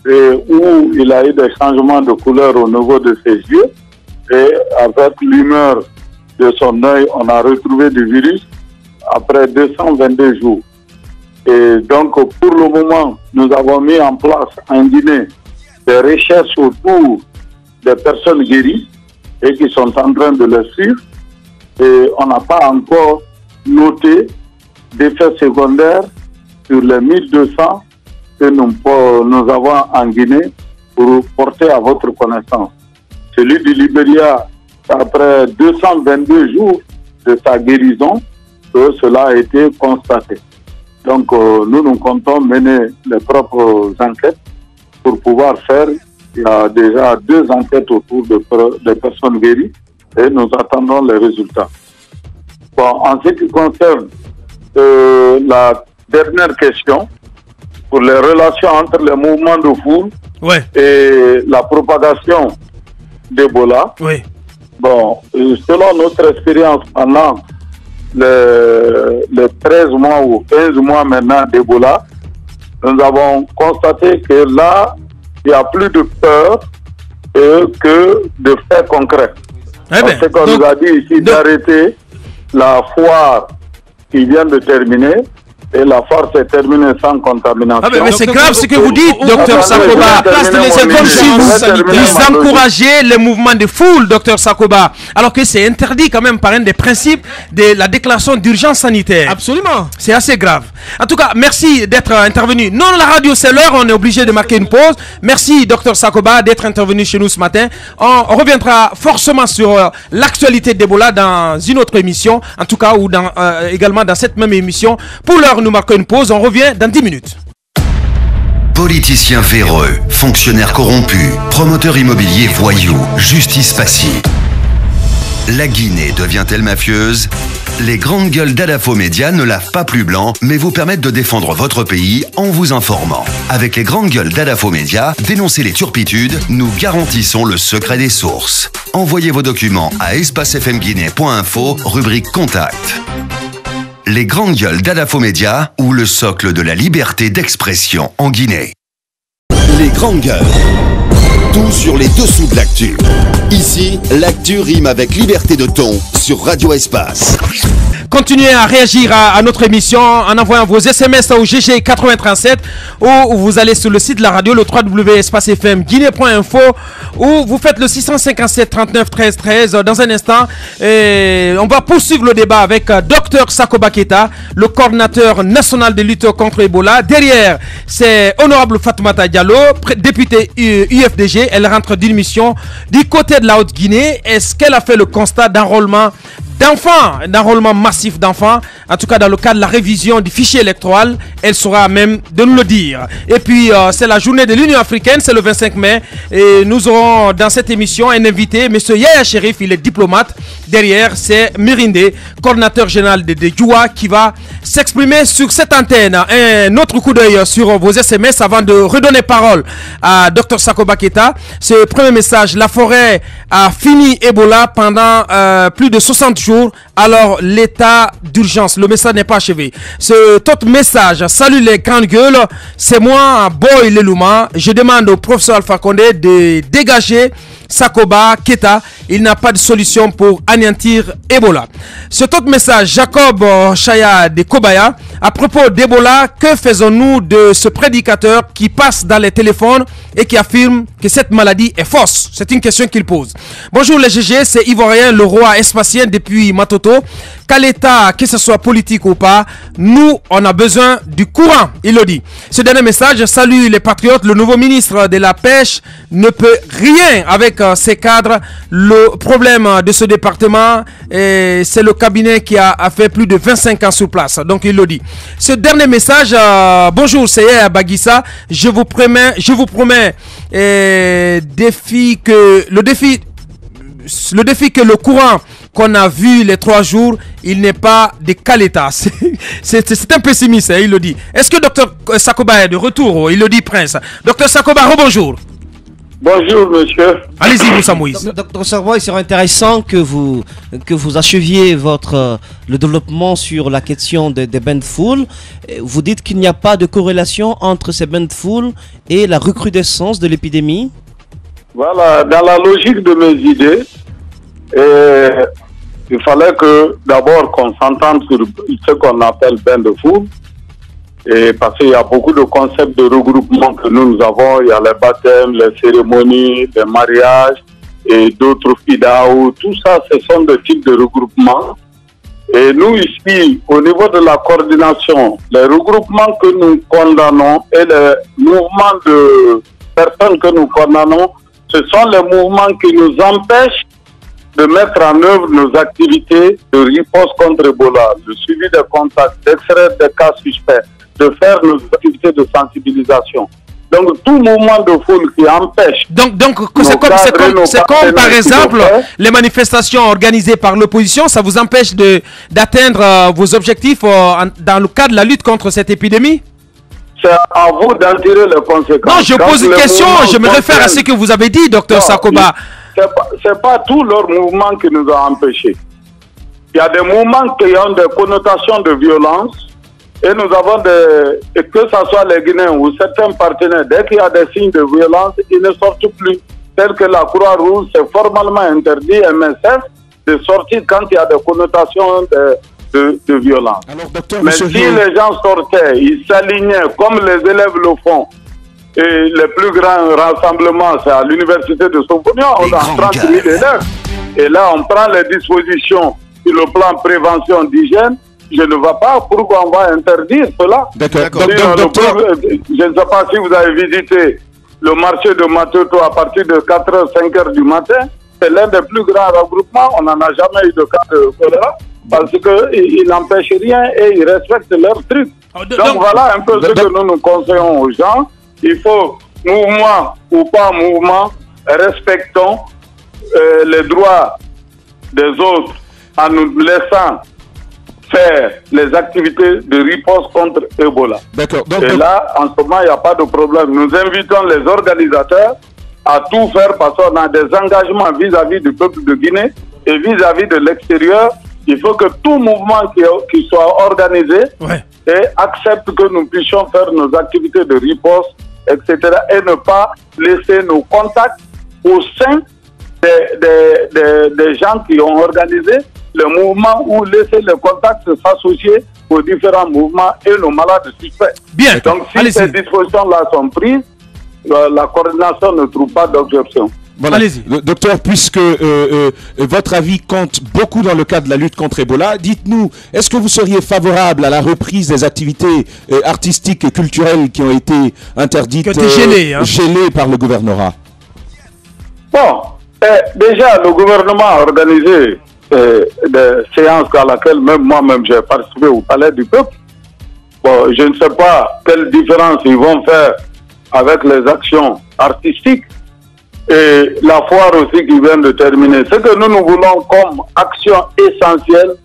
et où il a eu des changements de couleur au niveau de ses yeux et avec l'humeur de son œil, on a retrouvé du virus après 222 jours. Et donc, pour le moment, nous avons mis en place en Guinée des recherches autour des personnes guéries et qui sont en train de le suivre. Et on n'a pas encore noté d'effets secondaires sur les 1200 que nous avons en Guinée pour porter à votre connaissance. Celui du Libéria, après 222 jours de sa guérison, que cela a été constaté. Donc, nous comptons mener les propres enquêtes pour pouvoir faire. Il y a déjà 2 enquêtes autour des personnes guéries et nous attendons les résultats. Bon, en ce qui concerne la dernière question, pour les relations entre les mouvements de foule et la propagation d'Ebola, bon, selon notre expérience pendant les 13 mois ou 15 mois maintenant d'Ebola, nous avons constaté que là, il y a plus de peur que de faits concrets. Parce qu'on nous a dit ici d'arrêter la foire qui vient de terminer. Et la foire s'est terminée sans contamination. Mais c'est grave ce que vous dites, docteur Sakoba. Comme si vous encouragez les mouvements de foule, docteur Sakoba. Alors que c'est interdit quand même par un des principes de la déclaration d'urgence sanitaire. Absolument. C'est assez grave. En tout cas, merci d'être intervenu. Non, la radio, c'est l'heure. On est obligé de marquer une pause. Merci, docteur Sakoba, d'être intervenu chez nous ce matin. On reviendra forcément sur l'actualité d'Ebola dans une autre émission. En tout cas, ou également dans cette même émission. Pour l'heure, nous marquons une pause, on revient dans 10 minutes. Politiciens véreux, fonctionnaires corrompus, promoteurs immobiliers voyous, justice passive. La Guinée devient-elle mafieuse? Les grandes gueules d'Adafo Média ne lavent pas plus blanc, mais vous permettent de défendre votre pays en vous informant. Avec les grandes gueules d'Adafo Média, dénoncez les turpitudes, nous garantissons le secret des sources. Envoyez vos documents à espacefmguinée.info, rubrique Contact. Les grandes gueules d'Adafo Média ou le socle de la liberté d'expression en Guinée. Les grandes gueules. Tout sur les dessous de l'actu. Ici, l'actu rime avec liberté de ton sur Radio Espace. Continuez à réagir à notre émission en envoyant vos SMS au GG 837 ou vous allez sur le site de la radio, le www.espacefmguinée.info ou vous faites le 657 39 13 13. Dans un instant, on va poursuivre le débat avec Dr Sakoba Keita, le coordinateur national de lutte contre Ebola. Derrière, c'est Honorable Fatoumata Diallo, députée UFDG. Elle rentre d'une mission du côté de la Haute-Guinée. Est-ce qu'elle a fait le constat d'enrôlement d'enfants, d'enrôlement massif d'enfants, en tout cas dans le cadre de la révision du fichier électoral? Elle sera même de nous le dire. Et puis c'est la journée de l'Union africaine, c'est le 25 mai et nous aurons dans cette émission un invité, monsieur Yaya Cherif, il est diplomate. Derrière, c'est Mirinde, coordinateur général de Djoua, qui va s'exprimer sur cette antenne. Un autre coup d'œil sur vos SMS avant de redonner parole à Dr Sakoba Keita. Ce premier message: la forêt a fini Ebola pendant plus de 60 jours, alors l'état d'urgence. Le message n'est pas achevé. Ce autre message: salut les grandes gueules, c'est moi, Boy Lelouma. Je demande au professeur Alpha Condé de dégager Sakoba Keta. Il n'a pas de solution pour anéantir Ebola. Cet autre message, Jacob Chaya de Kobaya. À propos d'Ebola, que faisons-nous de ce prédicateur qui passe dans les téléphones et qui affirme que cette maladie est fausse? C'est une question qu'il pose. Bonjour les GG, c'est Ivoirien, le roi espacien depuis Matoto. Qu'à l'État, que ce soit politique ou pas, nous, on a besoin du courant, il le dit. Ce dernier message, salut les patriotes, le nouveau ministre de la Pêche ne peut rien avec ses cadres. Le problème de ce département, c'est le cabinet qui a fait plus de 25 ans sur place, donc il le dit. Ce dernier message, bonjour, c'est Bagissa, je vous promets, le défi que le courant qu'on a vu les 3 jours, il n'est pas de quel état. C'est un pessimiste, hein, il le dit. Est-ce que Dr Sakoba est de retour? Il le dit, Prince. Dr Sakoba, rebonjour. Bonjour, monsieur. Allez-y, Moussa Moïse. Dr Sakoba, il serait intéressant que vous acheviez le développement sur la question des bains de foule. Vous dites qu'il n'y a pas de corrélation entre ces bains de foule et la recrudescence de l'épidémie. Voilà, dans la logique de mes idées, il fallait que d'abord qu'on s'entende sur ce qu'on appelle bain de foule, et parce qu'il y a beaucoup de concepts de regroupement que nous avons. Il y a les baptêmes, les cérémonies, les mariages et d'autres fidaos. Tout ça, ce sont des types de regroupements. Et nous ici, au niveau de la coordination, les regroupements que nous condamnons et les mouvements de personnes que nous condamnons, ce sont les mouvements qui nous empêchent de mettre en œuvre nos activités de riposte contre Ebola, de suivi des contacts, d'extraire des cas suspects, de faire nos activités de sensibilisation. Donc tout mouvement de foule qui empêche... Donc c'est comme par exemple les manifestations organisées par l'opposition, ça vous empêche d'atteindre vos objectifs dans le cadre de la lutte contre cette épidémie? C'est à vous d'en tirer les conséquences. Non, je pose une question, je me réfère à ce que vous avez dit, Dr Sakoba. C'est pas tout leur mouvement qui nous a empêchés. Il y a des mouvements qui ont des connotations de violence et nous avons et que ce soit les Guinéens ou certains partenaires, dès qu'il y a des signes de violence, ils ne sortent plus. Tel que la Croix-Rouge, c'est formellement interdit, MSF, de sortir quand il y a des connotations de violence. Alors, docteur, mais si les gens sortaient, ils s'alignaient comme les élèves le font. Et le plus grand rassemblement, c'est à l'université de Sofonia, on a 30 000 élèves. Et là, on prend les dispositions sur le plan prévention d'hygiène. Je ne vois pas pourquoi on va interdire cela. D'accord. Je ne sais pas si vous avez visité le marché de Matoto à partir de 4h, 5h du matin. C'est l'un des plus grands regroupements. On n'en a jamais eu de cas de choléra parce qu'ils n'empêchent rien et ils respectent leurs trucs. Donc voilà un peu ce que nous conseillons aux gens. Il faut, mouvement ou pas mouvement, respectons les droits des autres en nous laissant faire les activités de riposte contre Ebola. D'accord. Et là, en ce moment, il n'y a pas de problème. Nous invitons les organisateurs à tout faire parce qu'on a des engagements vis-à-vis du peuple de Guinée et vis-à-vis de l'extérieur. Il faut que tout mouvement qui soit organisé et accepte que nous puissions faire nos activités de riposte, etc. et ne pas laisser nos contacts au sein des gens qui ont organisé le mouvement ou laisser les contacts s'associer aux différents mouvements et nos malades suspects. Bien. Donc si ces dispositions-là sont prises, la coordination ne trouve pas d'objection. Voilà. Allez-y. Docteur, puisque votre avis compte beaucoup dans le cadre de la lutte contre Ebola, dites-nous, est-ce que vous seriez favorable à la reprise des activités artistiques et culturelles qui ont été interdites, gelées par le gouvernorat? Bon, déjà, le gouvernement a organisé des séances à laquelle même moi-même j'ai participé au Palais du Peuple. Bon, je ne sais pas quelle différence ils vont faire avec les actions artistiques. Et la foire aussi qui vient de terminer. Ce que nous voulons comme action essentielle,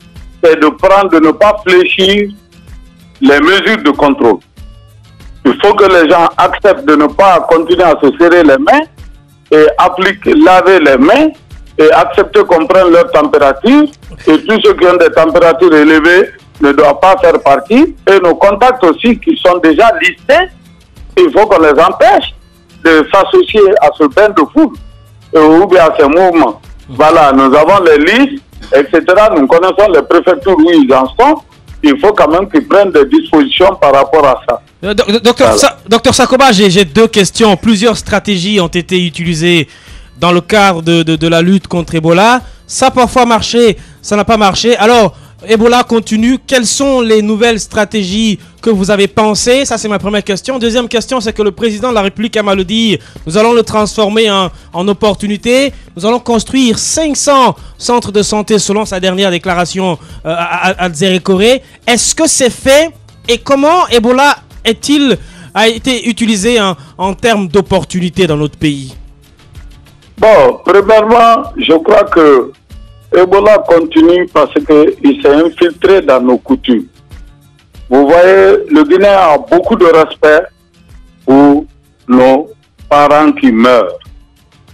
c'est de ne pas fléchir les mesures de contrôle. Il faut que les gens acceptent de ne pas continuer à se serrer les mains et laver les mains et accepter qu'on prenne leur température. Et tous ceux qui ont des températures élevées ne doivent pas faire partie. Et nos contacts aussi qui sont déjà listés, il faut qu'on les empêche de s'associer à ce bain de foule. ou bien à ces mouvements. Voilà, nous avons les listes, etc. Nous connaissons les préfectures où ils en sont. Il faut quand même qu'ils prennent des dispositions par rapport à ça. Docteur Sakoba, j'ai deux questions. Plusieurs stratégies ont été utilisées dans le cadre de la lutte contre Ebola. Ça a parfois marché, ça n'a pas marché. Alors, Ebola continue. Quelles sont les nouvelles stratégies que vous avez pensées? Ça, c'est ma première question. Deuxième question, c'est que le président de la République a mal dit, nous allons le transformer en opportunité. Nous allons construire 500 centres de santé selon sa dernière déclaration à Zérékoré. Est-ce que c'est fait? Et comment Ebola a été utilisé en termes d'opportunité dans notre pays? Bon, premièrement, je crois que Ebola continue parce qu'il s'est infiltré dans nos coutumes. Vous voyez, le Guinéen a beaucoup de respect pour nos parents qui meurent.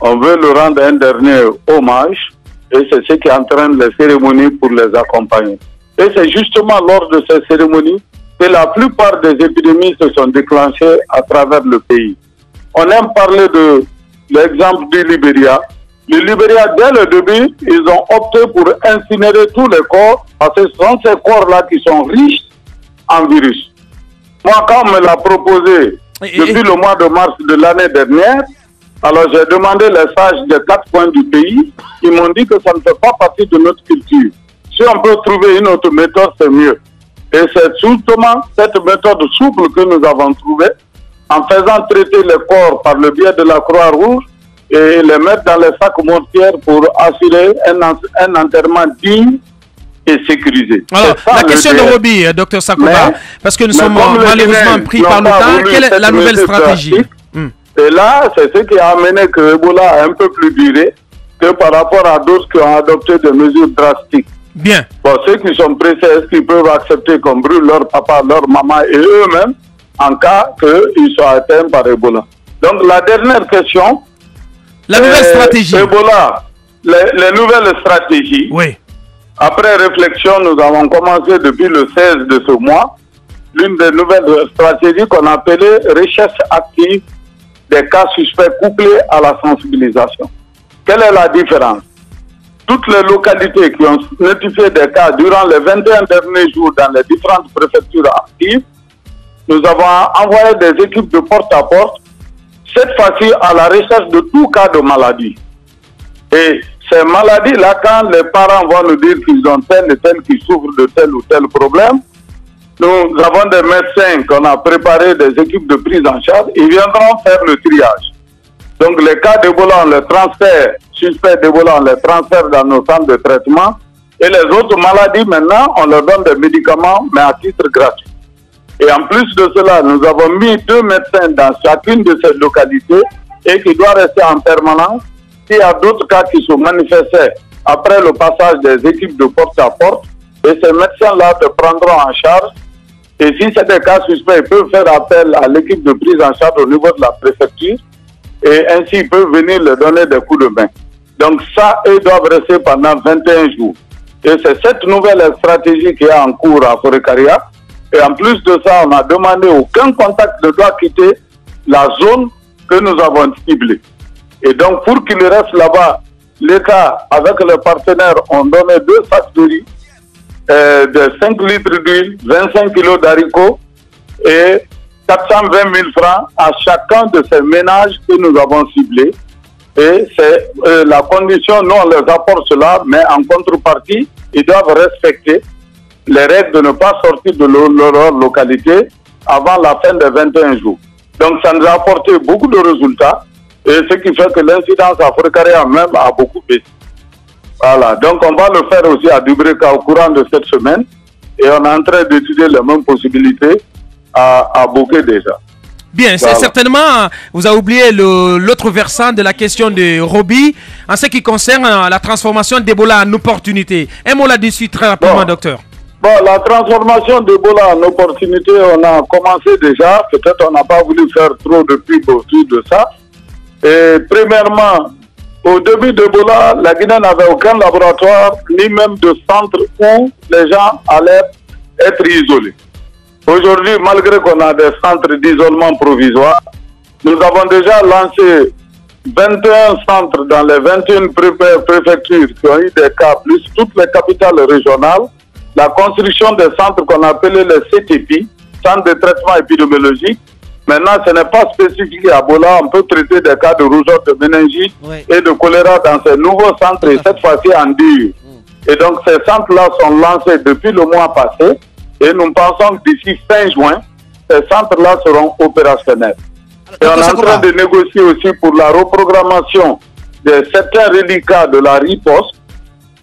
On veut leur rendre un dernier hommage et c'est ce qui entraîne les cérémonies pour les accompagner. Et c'est justement lors de ces cérémonies que la plupart des épidémies se sont déclenchées à travers le pays. On aime parler de l'exemple du Libéria. Le Libéria, dès le début, ils ont opté pour incinérer tous les corps parce que ce sont ces corps-là qui sont riches en virus. Moi, quand on me l'a proposé depuis le mois de mars de l'année dernière, alors j'ai demandé les sages des 4 coins du pays. Ils m'ont dit que ça ne fait pas partie de notre culture. Si on peut trouver une autre méthode, c'est mieux. Et c'est justement cette méthode souple que nous avons trouvée en faisant traiter les corps par le biais de la Croix-Rouge et les mettre dans les sacs mortières pour assurer un enterrement digne et sécurisé. Alors, la question de Roby, Dr Sakoba, parce que nous sommes malheureusement pris par le temps, quelle est la nouvelle stratégie? Et là, c'est ce qui a amené que Ebola a un peu plus duré que par rapport à d'autres qui ont adopté des mesures drastiques. Bien. Bon, ceux qui sont pressés, est-ce qu'ils peuvent accepter qu'on brûle leur papa, leur maman et eux-mêmes en cas qu'ils soient atteints par Ebola? Donc, la dernière question. La nouvelle stratégie. Ebola, les nouvelles stratégies. Oui. Après réflexion, nous avons commencé depuis le 16 de ce mois l'une des nouvelles stratégies qu'on appelait recherche active des cas suspects couplés à la sensibilisation. Quelle est la différence? Toutes les localités qui ont notifié des cas durant les 21 derniers jours dans les différentes préfectures actives, nous avons envoyé des équipes de porte-à-porte, cette fois-ci à la recherche de tout cas de maladie. Et ces maladies-là, quand les parents vont nous dire qu'ils ont tel et tel qui souffrent de tel ou tel problème, nous avons des médecins qu'on a préparé, des équipes de prise en charge, ils viendront faire le triage. Donc les cas d'Ebola, on les transfère, suspects d'Ebola, on les transfère dans nos centres de traitement. Et les autres maladies, maintenant, on leur donne des médicaments, mais à titre gratuit. Et en plus de cela, nous avons mis 2 médecins dans chacune de ces localités et qui doivent rester en permanence. S'il y a d'autres cas qui se manifestaient après le passage des équipes de porte-à-porte, et ces médecins-là te prendront en charge. Et si c'est des cas suspects, ils peuvent faire appel à l'équipe de prise en charge au niveau de la préfecture. Et ainsi, ils peuvent venir leur donner des coups de main. Donc ça, ils doivent rester pendant 21 jours. Et c'est cette nouvelle stratégie qui est en cours à Forécaria. Et en plus de ça, on a demandé aucun contact ne doit quitter la zone que nous avons ciblée. Et donc, pour qu'il reste là-bas, l'État, avec les partenaires, ont donné 2 sacs de riz, de 5 litres d'huile, 25 kilos d'haricots et 420 000 francs à chacun de ces ménages que nous avons ciblés. Et c'est la condition, nous on les apporte cela, mais en contrepartie, ils doivent respecter les règles de ne pas sortir de leur localité avant la fin des 21 jours. Donc ça nous a apporté beaucoup de résultats et ce qui fait que l'incidence à Forécaria même a beaucoup baissé. Voilà, donc on va le faire aussi à Dubreka au courant de cette semaine et on est en train d'étudier les mêmes possibilités à Bouquet déjà. Bien, c'est certainement, vous avez oublié l'autre versant de la question de Roby en ce qui concerne la transformation d'Ebola en opportunité. Un mot là-dessus très rapidement, docteur. Bon, la transformation d'Ebola en opportunité, on a commencé déjà. Peut-être on n'a pas voulu faire trop de pub autour de ça. Et premièrement, au début d'Ebola, la Guinée n'avait aucun laboratoire, ni même de centre où les gens allaient être isolés. Aujourd'hui, malgré qu'on a des centres d'isolement provisoire, nous avons déjà lancé 21 centres dans les 21 préfectures qui ont eu des cas, plus toutes les capitales régionales, la construction des centres qu'on appelait les CTP, centres de traitement épidémiologique. Maintenant, ce n'est pas spécifique à Ebola, on peut traiter des cas de rougeur, de méningite et de choléra dans ces nouveaux centres, et cette fois-ci en dur. Et donc, ces centres-là sont lancés depuis le mois passé, et nous pensons que d'ici fin juin, ces centres-là seront opérationnels. Et on est en train de négocier aussi pour la reprogrammation de certains reliquats de la riposte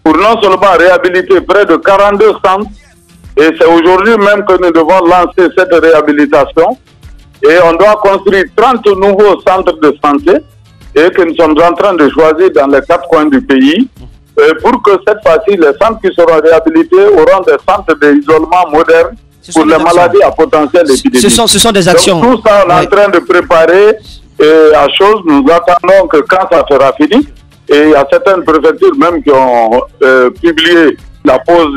pour non seulement réhabiliter près de 42 centres, et c'est aujourd'hui même que nous devons lancer cette réhabilitation, et on doit construire 30 nouveaux centres de santé, et que nous sommes en train de choisir dans les 4 coins du pays, pour que cette fois-ci, les centres qui seront réhabilités auront des centres d'isolement modernes pour les maladies à potentiel épidémique. Ce sont des actions. Donc, tout ça, on est en train de préparer à chose. Nous attendons que quand ça sera fini, et il y a certaines préfectures même qui ont publié la pose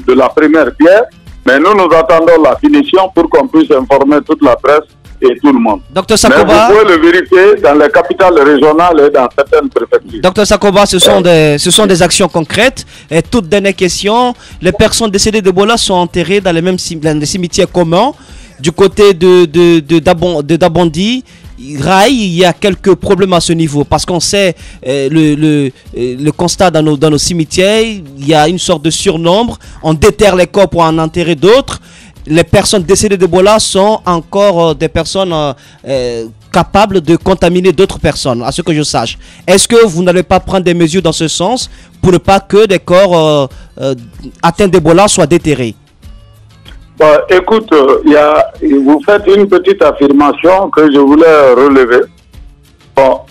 de la première pierre, mais nous attendons la finition pour qu'on puisse informer toute la presse et tout le monde. Dr Sakoba, mais vous pouvez le vérifier dans les capitales régionales et dans certaines préfectures. Dr Sakoba, ce sont des actions concrètes. Et toute dernière question, les personnes décédées d'Ebola sont enterrées dans les cimetières communs. Du côté de Dabondi, Rail, il y a quelques problèmes à ce niveau parce qu'on sait le constat dans nos cimetières, il y a une sorte de surnombre, on déterre les corps pour en enterrer d'autres. Les personnes décédées d'Ebola sont encore des personnes capables de contaminer d'autres personnes, à ce que je sache. Est-ce que vous n'allez pas prendre des mesures dans ce sens pour ne pas que des corps atteints d'Ebola soient déterrés? Écoute, vous faites une petite affirmation que je voulais relever.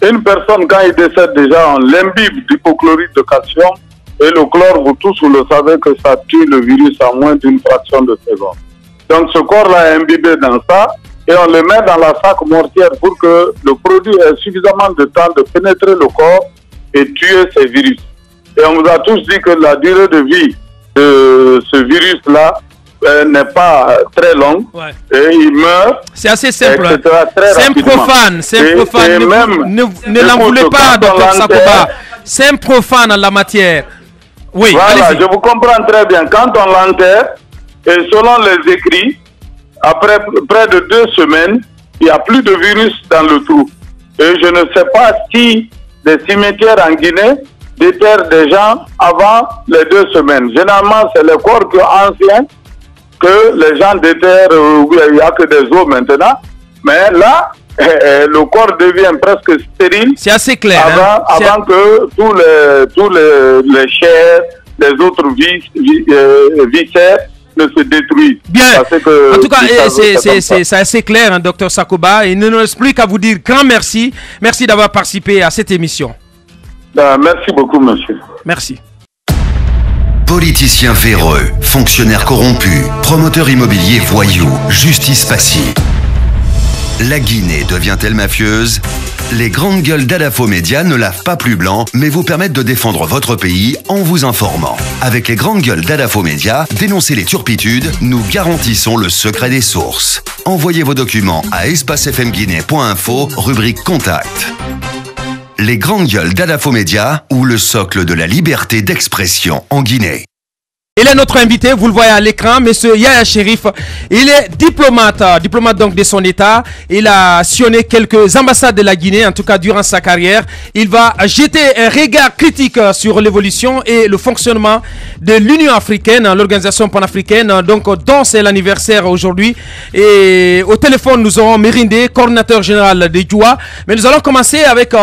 Une personne, quand il décède déjà, on l'imbibe d'hypochlorite de calcium, et le chlore, vous tous, vous le savez que ça tue le virus en moins d'une fraction de seconde. Donc ce corps-là est imbibé dans ça, et on le met dans la sac mortière pour que le produit ait suffisamment de temps de pénétrer le corps et tuer ces virus. Et on vous a tous dit que la durée de vie de ce virus-là n'est pas très longue, et il meurt. C'est assez simple. C'est un profane. Ne l'en voulez pas, Dr Sakoba. C'est un profane en la matière. Oui, voilà, je vous comprends très bien. Quand on l'enterre, et selon les écrits, après près de 2 semaines, il n'y a plus de virus dans le trou. Et je ne sais pas si les cimetières en Guinée déterrent des gens avant les 2 semaines. Généralement, c'est les corps anciens que les gens déterrent, où il n'y a que des os maintenant. Mais là, le corps devient presque stérile. C'est assez clair. Avant que tous les chairs, les autres viscères ne se détruisent. Bien. En tout cas, c'est assez clair, hein, Dr Sakoba. Il ne nous reste plus qu'à vous dire grand merci. Merci d'avoir participé à cette émission. Merci beaucoup, monsieur. Merci. Politiciens véreux, fonctionnaires corrompus, promoteurs immobiliers voyous, justice passive. La Guinée devient-elle mafieuse? Les grandes gueules d'Adafo Média ne lavent pas plus blanc, mais vous permettent de défendre votre pays en vous informant. Avec les grandes gueules d'Adafo Média, dénoncez les turpitudes, nous garantissons le secret des sources. Envoyez vos documents à espacefmguinée.info, rubrique Contact. Les grandes gueules d'Adafo Média, ou le socle de la liberté d'expression en Guinée. Il est notre invité, vous le voyez à l'écran, monsieur Yaya Cherif. Il est diplomate donc de son état. Il a sillonné quelques ambassades de la Guinée, en tout cas durant sa carrière. Il va jeter un regard critique sur l'évolution et le fonctionnement de l'Union africaine, l'organisation panafricaine, donc dont c'est l'anniversaire aujourd'hui. Et au téléphone, nous aurons Mérindé, coordinateur général de Djoua. Mais nous allons commencer avec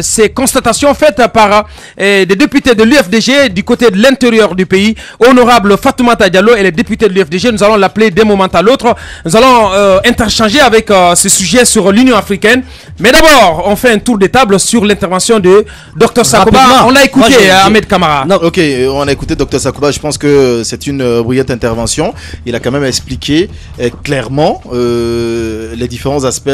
ces constatations faites par des députés de l'UFDG du côté de l'intérieur du pays. Honorable Fatoumata Diallo, elle est députée de l'UFDG. Nous allons l'appeler d'un moment à l'autre. Nous allons interchanger avec ce sujet sur l'Union africaine. Mais d'abord, on fait un tour de table sur l'intervention de Dr Sakoba. On l'a écouté, Ahmed Kamara. Non, ok, on a écouté Dr Sakoba. Je pense que c'est une brillante intervention. Il a quand même expliqué clairement les différents aspects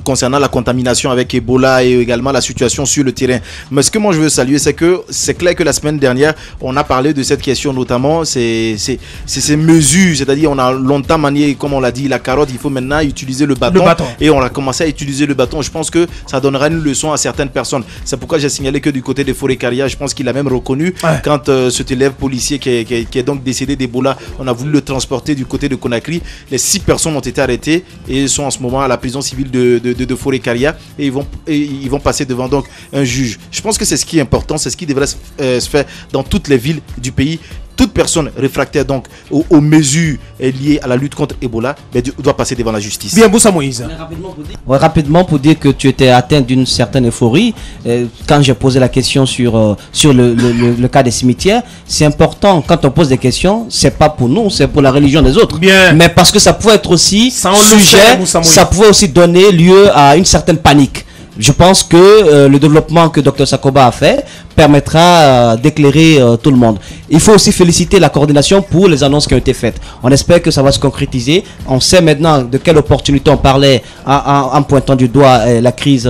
concernant la contamination avec Ebola et également la situation sur le terrain. Mais ce que moi je veux saluer, c'est que c'est clair que la semaine dernière, on a parlé de cette question, notamment, c'est ces mesures, c'est-à-dire on a longtemps manié, comme on l'a dit, la carotte, il faut maintenant utiliser le bâton. Et on a commencé à utiliser le bâton. Je pense que ça donnera une leçon à certaines personnes. C'est pourquoi j'ai signalé que du côté des Forécaria, je pense qu'il a même reconnu quand cet élève policier qui est donc décédé d'Ebola, on a voulu le transporter du côté de Conakry. Les 6 personnes ont été arrêtées et sont en ce moment à la prison civile de Forécaria et ils vont passer devant donc un juge. Je pense que c'est ce qui est important, c'est ce qui devrait se faire dans toutes les villes du pays. Toute personne réfractaire donc aux mesures liées à la lutte contre Ebola doit passer devant la justice. Bien, Moussa Moïse. Rapidement pour dire que tu étais atteint d'une certaine euphorie. Quand j'ai posé la question sur le cas des cimetières, c'est important quand on pose des questions, c'est pas pour nous, c'est pour la religion des autres. Bien. Mais parce que ça pouvait être aussi ça pouvait aussi donner lieu à une certaine panique. Je pense que le développement que Dr Sakoba a fait permettra d'éclairer tout le monde. Il faut aussi féliciter la coordination pour les annonces qui ont été faites. On espère que ça va se concrétiser. On sait maintenant de quelle opportunité on parlait en pointant du doigt la crise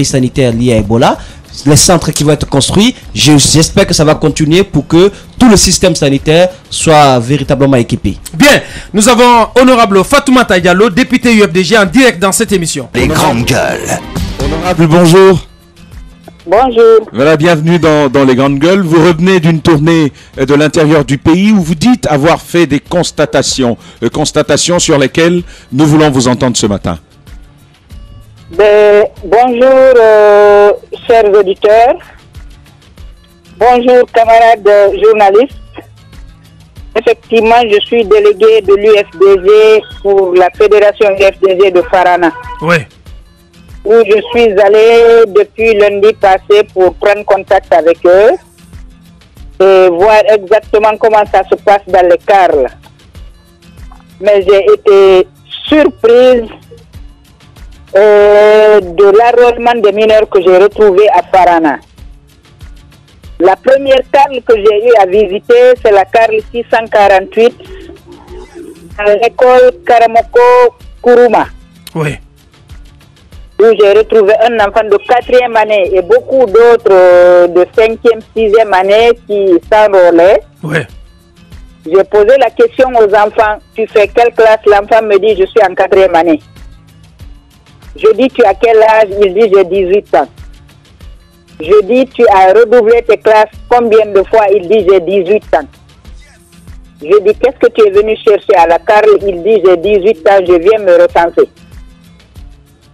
sanitaire liée à Ebola. Les centres qui vont être construits, j'espère que ça va continuer pour que tout le système sanitaire soit véritablement équipé. Bien, nous avons honorable Fatoumata Diallo, député UFDG en direct dans cette émission. Les grandes gueules. Honorable, bonjour. Bonjour. Voilà, bienvenue dans les grandes gueules. Vous revenez d'une tournée de l'intérieur du pays où vous dites avoir fait des constatations sur lesquelles nous voulons vous entendre ce matin. Bonjour, chers auditeurs. Bonjour, camarades journalistes. Effectivement, je suis délégué de l'UFDG pour la fédération UFDG de Farana. Oui. Où je suis allé depuis lundi passé pour prendre contact avec eux et voir exactement comment ça se passe dans les Carles. Mais j'ai été surprise de l'arrôlement des mineurs que j'ai retrouvé à Farana. La première Carle que j'ai eu à visiter, c'est la Carle 648 dans l'école Karamoko Kuruma. Oui. Où j'ai retrouvé un enfant de 4e année et beaucoup d'autres de 5e, 6e année qui s'enrôlaient. Oui. J'ai posé la question aux enfants, tu fais quelle classe? L'enfant me dit, je suis en 4e année. Je dis, tu as quel âge? Il dit, j'ai 18 ans. Je dis, tu as redoublé tes classes combien de fois? Il dit, j'ai 18 ans. Je dis, qu'est-ce que tu es venu chercher à la Carle? Il dit, j'ai 18 ans, je viens me recenser.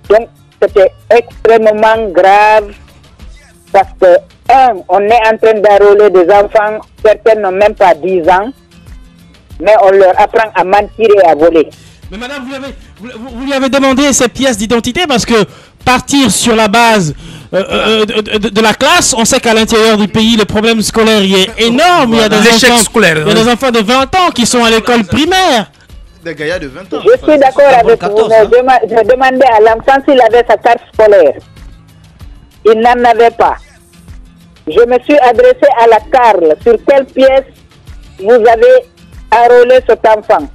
Donc, c'était extrêmement grave parce que, on est en train d'enrôler des enfants, certains n'ont même pas 10 ans, mais on leur apprend à mentir et à voler. Mais madame, vous lui avez demandé ses pièces d'identité parce que partir sur la base de la classe, on sait qu'à l'intérieur du pays, le problème scolaire y est énorme. Il y a des enfants de 20 ans qui sont à l'école primaire. Des gaillards de 20 ans. Je suis d'accord avec 14, vous. J'ai demandé à l'enfant s'il avait sa carte scolaire. Il n'en avait pas. Je me suis adressé à la Carle. Sur quelle pièce vous avez enrôlé cet enfant?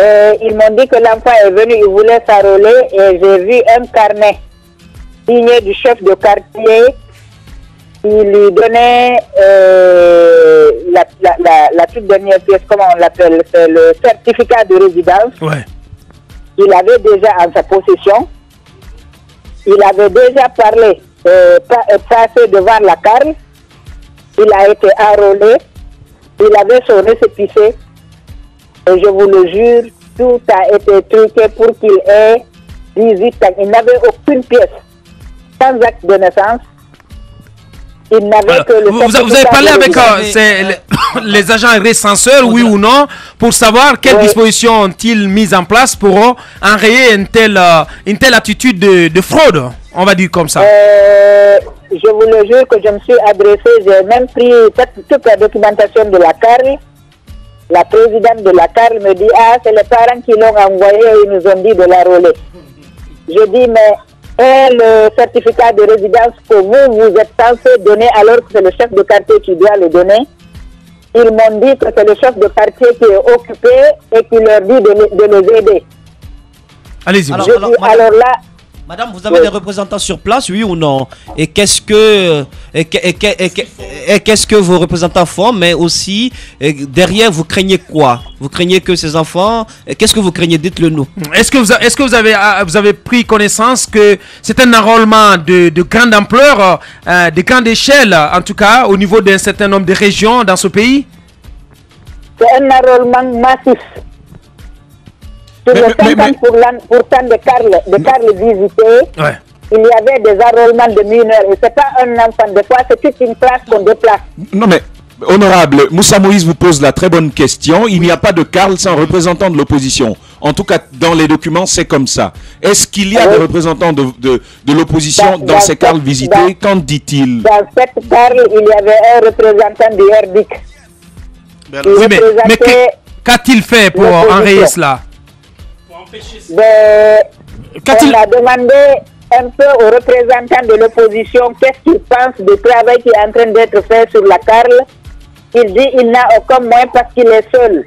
Ils m'ont dit que l'enfant est venu, il voulait s'enrôler et j'ai vu un carnet signé du chef de quartier qui lui donnait la toute dernière pièce, comment on l'appelle, c'est le certificat de résidence. Ouais. Il avait déjà en sa possession. Il avait déjà parlé, passé devant la Carle. Il a été enrôlé. Il avait son récépissé. Et je vous le jure, tout a été truqué pour qu'il ait 18 ans. Il n'avait aucune pièce. Sans acte de naissance. Il n'avait que le vous avez parlé avec les agents recenseurs, oui ou non, pour savoir quelles dispositions ont-ils mises en place pour enrayer une telle attitude de fraude, on va dire comme ça. Je vous le jure que je me suis adressé, j'ai même pris toute la documentation de la Carle. La présidente de la Carle me dit, c'est les parents qui l'ont envoyé et ils nous ont dit de l'enrôler. Je dis, mais le certificat de résidence que vous êtes censé donner alors que c'est le chef de quartier qui doit le donner. Ils m'ont dit que c'est le chef de quartier qui est occupé et qui leur dit de les aider. Allez-y. Alors là, Madame, vous avez des représentants sur place, oui ou non? Et qu'est-ce que vos représentants font? Mais aussi, derrière, vous craignez quoi? Vous craignez que ces enfants... Qu'est-ce que vous craignez? Dites-le nous. Est-ce que vous avez pris connaissance que c'est un enrôlement de grande ampleur, de grande échelle, en tout cas, au niveau d'un certain nombre de régions dans ce pays? C'est un enrôlement massif. Sur les 50% de Carles visités, il y avait des enrôlements de mineurs. Et ce n'est pas un enfant, des fois c'est toute une classe qu'on déplace. Non mais, honorable, Moussa Moïse vous pose la très bonne question. Il n'y a pas de Carles sans représentant de l'opposition. En tout cas, dans les documents, c'est comme ça. Est-ce qu'il y a des représentants de l'opposition dans ces Carles visités? Qu'en dit-il? Dans cette Carles, il y avait un représentant du RDIC. Oui, mais qu'a-t-il fait pour enrayer cela? On a demandé un peu aux représentants de l'opposition qu'est-ce qu'ils pensent du travail qui est en train d'être fait sur la Carle. Il dit qu'il n'a aucun moyen parce qu'il est seul.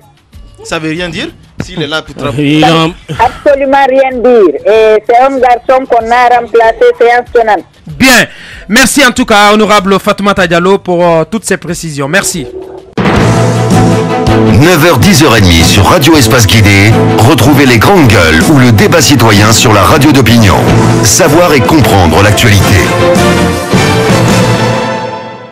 Ça veut rien dire s'il est là pour travailler? Absolument rien dire. Et c'est un garçon qu'on a remplacé séance tenante. Bien. Merci en tout cas, honorable Fatoumata Diallo, pour toutes ces précisions. Merci. 9h, 10h30 sur Radio Espace Guidé, retrouvez les grandes gueules ou le débat citoyen sur la radio d'opinion. Savoir et comprendre l'actualité.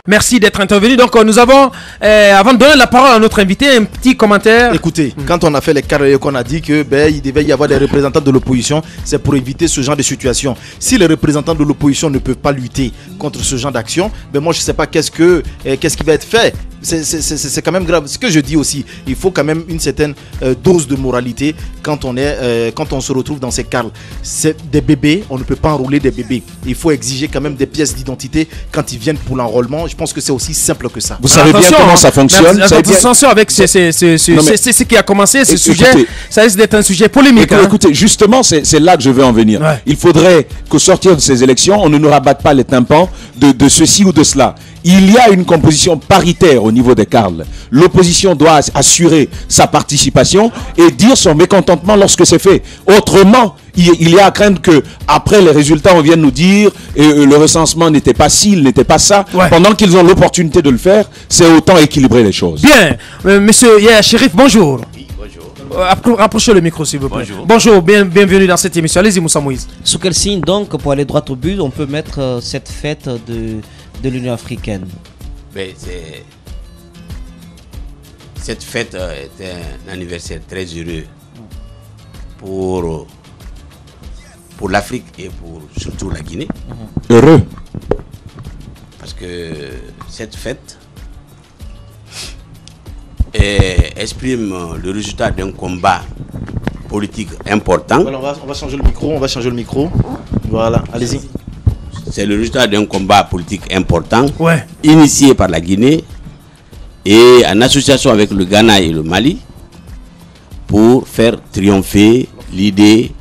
Merci d'être intervenu. Donc nous avons, avant de donner la parole à notre invité, un petit commentaire. Écoutez, quand on a fait les carrières, qu'on a dit que il devait y avoir des représentants de l'opposition, c'est pour éviter ce genre de situation. Si les représentants de l'opposition ne peuvent pas lutter contre ce genre d'action, moi je ne sais pas qu'est-ce qui va être fait. C'est quand même grave. Ce que je dis aussi, il faut quand même une certaine dose de moralité quand on se retrouve dans ces Carles. C'est des bébés, on ne peut pas enrôler des bébés. Il faut exiger quand même des pièces d'identité quand ils viennent pour l'enrôlement. Je pense que c'est aussi simple que ça. Vous savez bien comment ça fonctionne. Attention avec c'est ce qui a commencé, ce sujet. Ça risque d'être un sujet polémique. Écoutez, justement, c'est là que je veux en venir. Ouais. Il faudrait qu'au sortir de ces élections, on ne nous rabatte pas les tympans de ceci ou de cela. Il y a une composition paritaire au niveau des Carles. L'opposition doit assurer sa participation et dire son mécontentement lorsque c'est fait. Autrement, il y a à craindre que après les résultats, on vienne nous dire le recensement n'était pas ci, il n'était pas ça. Ouais. Pendant qu'ils ont l'opportunité de le faire, c'est autant équilibrer les choses. Bien. Monsieur Chérif, bonjour. Oui, bonjour. Rapprochez le micro s'il vous plaît. Bonjour, bienvenue dans cette émission. Allez-y Moussa Moïse. Sous quel signe donc, pour aller droit au but, on peut mettre cette fête de l'Union africaine? Cette fête est un anniversaire très heureux pour l'Afrique et pour surtout la Guinée. Heureux. Parce que cette fête exprime le résultat d'un combat politique important. Voilà, on va changer le micro, Voilà, allez-y. C'est le résultat d'un combat politique important, initié par la Guinée et en association avec le Ghana et le Mali pour faire triompher l'idée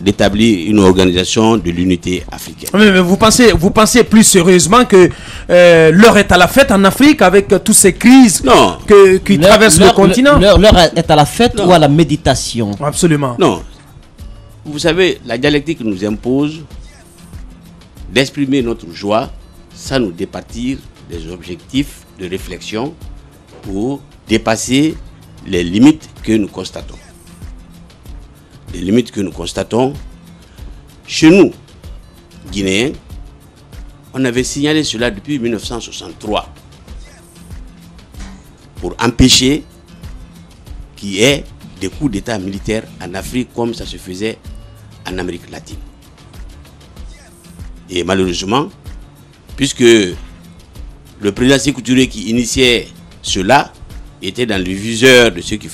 d'établir une organisation de l'unité africaine. Mais vous pensez plus sérieusement que l'heure est à la fête en Afrique avec toutes ces crises qui traversent le continent? L'heure est à la fête ou à la méditation? Absolument. Non. Vous savez, la dialectique nous impose d'exprimer notre joie sans nous départir des objectifs de réflexion pour dépasser les limites que nous constatons. Les limites que nous constatons chez nous, Guinéens, on avait signalé cela depuis 1963 pour empêcher qu'il y ait des coups d'État militaires en Afrique comme ça se faisait en Amérique latine. Et malheureusement, puisque le président Sékou Touré qui initiait cela était dans le viseur de ceux qui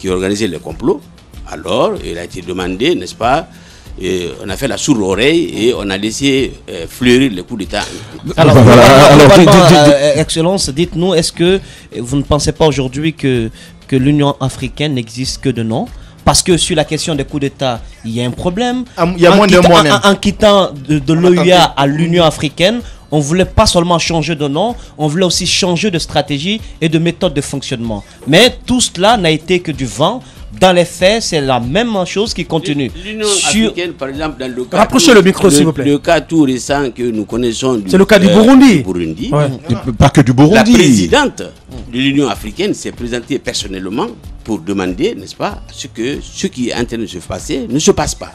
organisaient les complots, alors il a été demandé, n'est-ce pas, on a fait la sourde oreille et on a laissé fleurir les coups d'État. Alors, Excellence, dites-nous, est-ce que vous ne pensez pas aujourd'hui que l'Union africaine n'existe que de nom? Parce que sur la question des coups d'État, il y a un problème. Il y a moins de mois même. En quittant de l'OUA à l'Union africaine, on ne voulait pas seulement changer de nom, on voulait aussi changer de stratégie et de méthode de fonctionnement. Mais tout cela n'a été que du vent dans les faits, c'est la même chose qui continue. L'Union africaine, par exemple, dans le cas... Rapprochez le micro, s'il vous plaît. Le cas tout récent que nous connaissons... C'est le cas du Burundi. Ouais. Pas que du Burundi. La présidente de l'Union africaine s'est présentée personnellement pour demander, n'est-ce pas, que ce qui est en train de se passer ne se passe pas.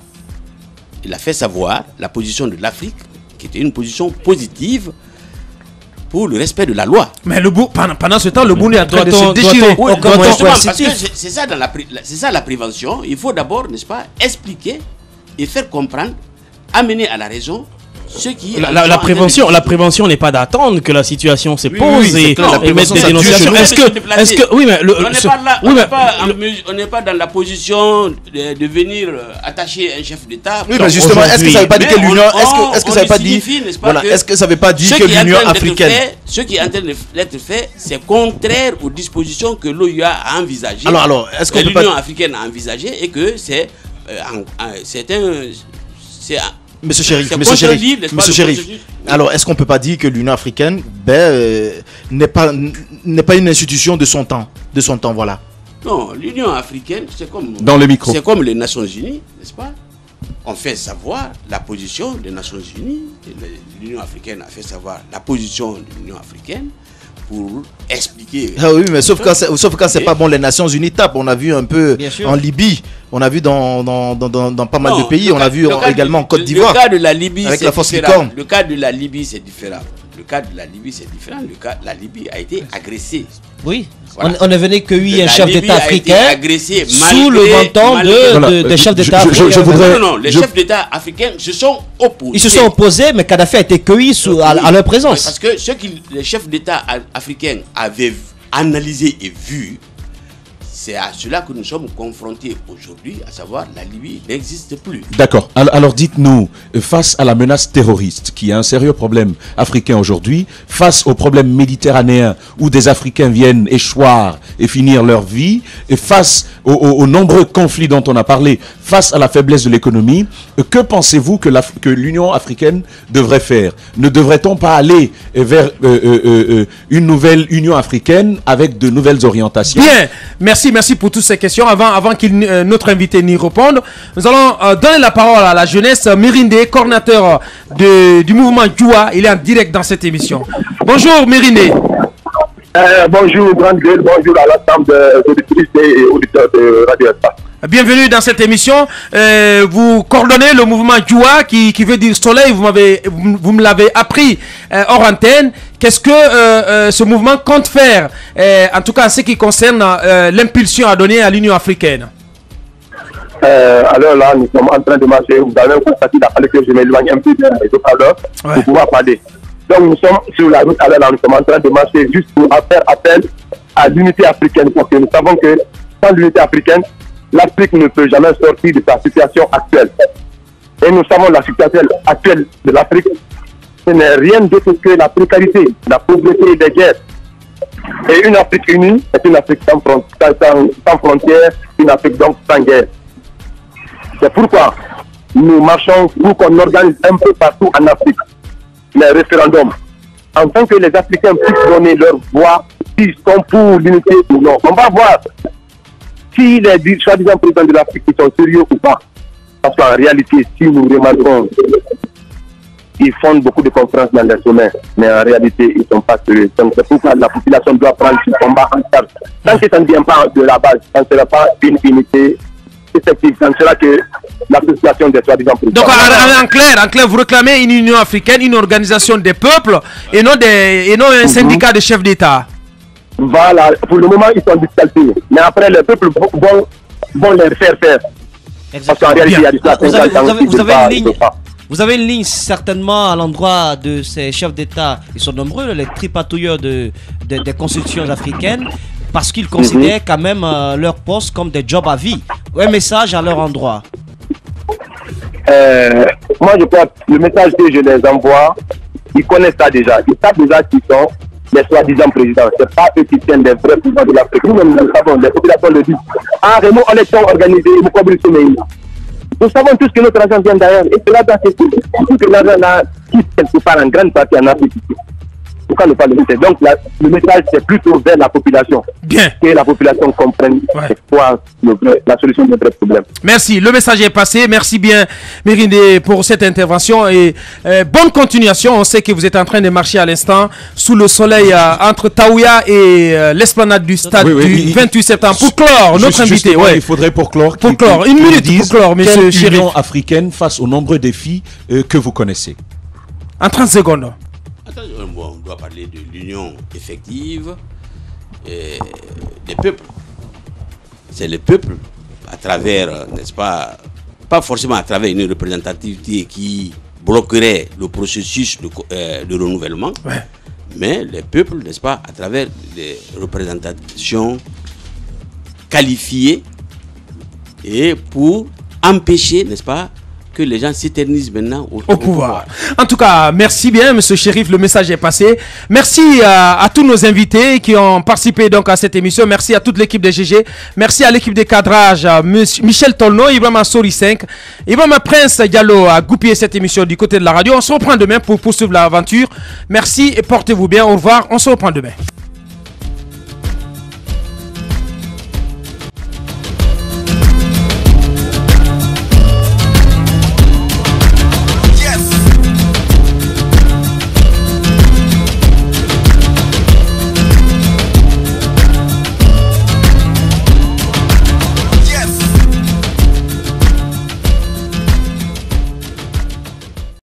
Il a fait savoir la position de l'Afrique, qui était une position positive pour le respect de la loi. Mais pendant ce temps, le Burundi est en train de se déchirer. Oui, parce que c'est ça, c'est ça la prévention. Il faut d'abord, n'est-ce pas, expliquer et faire comprendre, amener à la raison ce qui est... La prévention n'est pas d'attendre que la situation se pose et mettre des dénonciations. On n'est pas dans la position de venir attacher un chef d'État. Oui, mais justement, est-ce que ça ne veut pas dire que l'Union... Est-ce que ça ne veut pas dire... Voilà, est-ce que ça ne veut pas dire que l'Union africaine... Ce qui est en train d'être fait, c'est contraire aux dispositions que l'OUA a envisagées. Alors, est-ce que l'Union africaine a envisagé et que c'est Monsieur Chérif, alors est-ce qu'on peut pas dire que l'Union africaine n'est pas une institution de son temps, voilà. Non, l'Union africaine, c'est comme c'est comme les Nations Unies, n'est-ce pas? On fait savoir la position des Nations Unies. L'Union africaine a fait savoir la position de l'Union africaine pour expliquer. Ah oui, mais sauf quand c'est pas bon, les Nations Unies tapent. On a vu un peu en Libye, on a vu dans pas mal de pays, on a vu également en Côte d'Ivoire. Le cas de la Libye, avec la force différent. Le cas de la Libye, c'est différent. La Libye a été agressée. Oui. Voilà. On est venu cueillir un chef d'État africain sous le menton des chefs d'État africains. Non, les chefs d'État africains se sont opposés. Ils se sont opposés, mais Kadhafi a été cueilli à leur présence. Parce que ce que les chefs d'État africains avaient analysé et vu, c'est à cela que nous sommes confrontés aujourd'hui, à savoir la Libye n'existe plus. D'accord. Alors dites-nous, face à la menace terroriste, qui est un sérieux problème africain aujourd'hui, face au problème méditerranéen où des Africains viennent échoir et finir leur vie, et face aux nombreux conflits dont on a parlé, face à la faiblesse de l'économie, que pensez-vous que l'Union africaine devrait faire? Ne devrait-on pas aller vers une nouvelle Union africaine avec de nouvelles orientations? Bien, merci pour toutes ces questions. Avant notre invité n'y réponde, nous allons donner la parole à la jeunesse. Mirinde, coordinateur du mouvement Djoua, il est en direct dans cette émission. Bonjour Mirinde. Bonjour Grande Gueule, bonjour à l'ensemble des auditrices et auditeurs de Radio Espace. Bienvenue dans cette émission. Vous coordonnez le mouvement Djoua qui veut dire soleil. Vous me l'avez appris hors antenne. Qu'est-ce que ce mouvement compte faire, en tout cas en ce qui concerne l'impulsion à donner à l'Union africaine? Alors là, nous sommes en train de marcher. Vous avez constaté que je m'éloigne un peu des autres pour pouvoir parler. Donc nous sommes sur la route. Alors là, nous sommes en train de marcher juste pour faire appel à l'unité africaine. Parce que nous savons que sans l'unité africaine, l'Afrique ne peut jamais sortir de sa situation actuelle. Et nous savons la situation actuelle de l'Afrique, ce n'est rien d'autre que la précarité, la pauvreté et des guerres. Et une Afrique unie est une Afrique sans frontières, une Afrique donc sans guerre. C'est pourquoi nous marchons pour qu'on organise un peu partout en Afrique les référendums, en tant que les Africains puissent donner leur voix, s'ils sont pour l'unité ou non. On va voir si les soi-disant présidents de l'Afrique sont sérieux ou pas. Parce qu'en réalité, si nous remarquons, ils font beaucoup de conférences dans les sommets, mais en réalité, ils ne sont pas sérieux. Donc c'est pourquoi la population doit prendre ce combat en charge. Tant que ça ne vient pas de la base, ça ne sera pas une unité effective, ça ne sera que l'association des soi-disant présidents. Donc en clair, vous réclamez une Union africaine, une organisation des peuples et non un syndicat de chefs d'État. Voilà, pour le moment, ils sont disqualifiés. Mais après, les peuples vont les faire faire. Parce qu'en réalité, il y a des vous avez une ligne certainement à l'endroit de ces chefs d'État. Ils sont nombreux, les tripatouilleurs des constitutions africaines, parce qu'ils considèrent quand même leur poste comme des jobs à vie. Un message à leur endroit. Moi, je crois que le message que je les envoie, ils connaissent ça déjà. Ils savent déjà qui sont les soi-disant présidents. Ce n'est pas eux qui tiennent les vrais pouvoirs de l'Afrique. Nous-mêmes, nous savons, les populations le disent. Ah, Raymond, élection organisée, vous comprenez ce pays. Nous savons tous que notre argent vient d'ailleurs. Et cela doit se dire que l'argent quitte quelque part en grande partie en Afrique. pourquoi ne pas le dire? Donc le message c'est plutôt vers la population. Bien. Que la population comprenne c'est quoi la solution de notre problème. Merci, le message est passé. Merci bien Mirindé pour cette intervention et bonne continuation. On sait que vous êtes en train de marcher à l'instant sous le soleil entre Taouya et l'esplanade du stade du 28 septembre. Pour clore, notre invité. Il faudrait pour clore. Une minute pour clore, monsieur Chérif. L'Union africaine face aux nombreux défis que vous connaissez. En 30 secondes. On doit parler de l'union effective des peuples. C'est le peuple, à travers, n'est-ce pas forcément à travers une représentativité qui bloquerait le processus de renouvellement, mais les peuples, n'est-ce pas, à travers des représentations qualifiées et pour empêcher, n'est-ce pas, que les gens s'éternisent maintenant au pouvoir. En tout cas, merci bien, monsieur Chérif, le message est passé. Merci à tous nos invités qui ont participé donc à cette émission. Merci à toute l'équipe de GG. Merci à l'équipe de cadrage, Michel Tolno, Ibrahima Sori 5, Ibrahima Prince Diallo a goupillé cette émission du côté de la radio. On se reprend demain pour poursuivre l'aventure. Merci et portez-vous bien. Au revoir. On se reprend demain.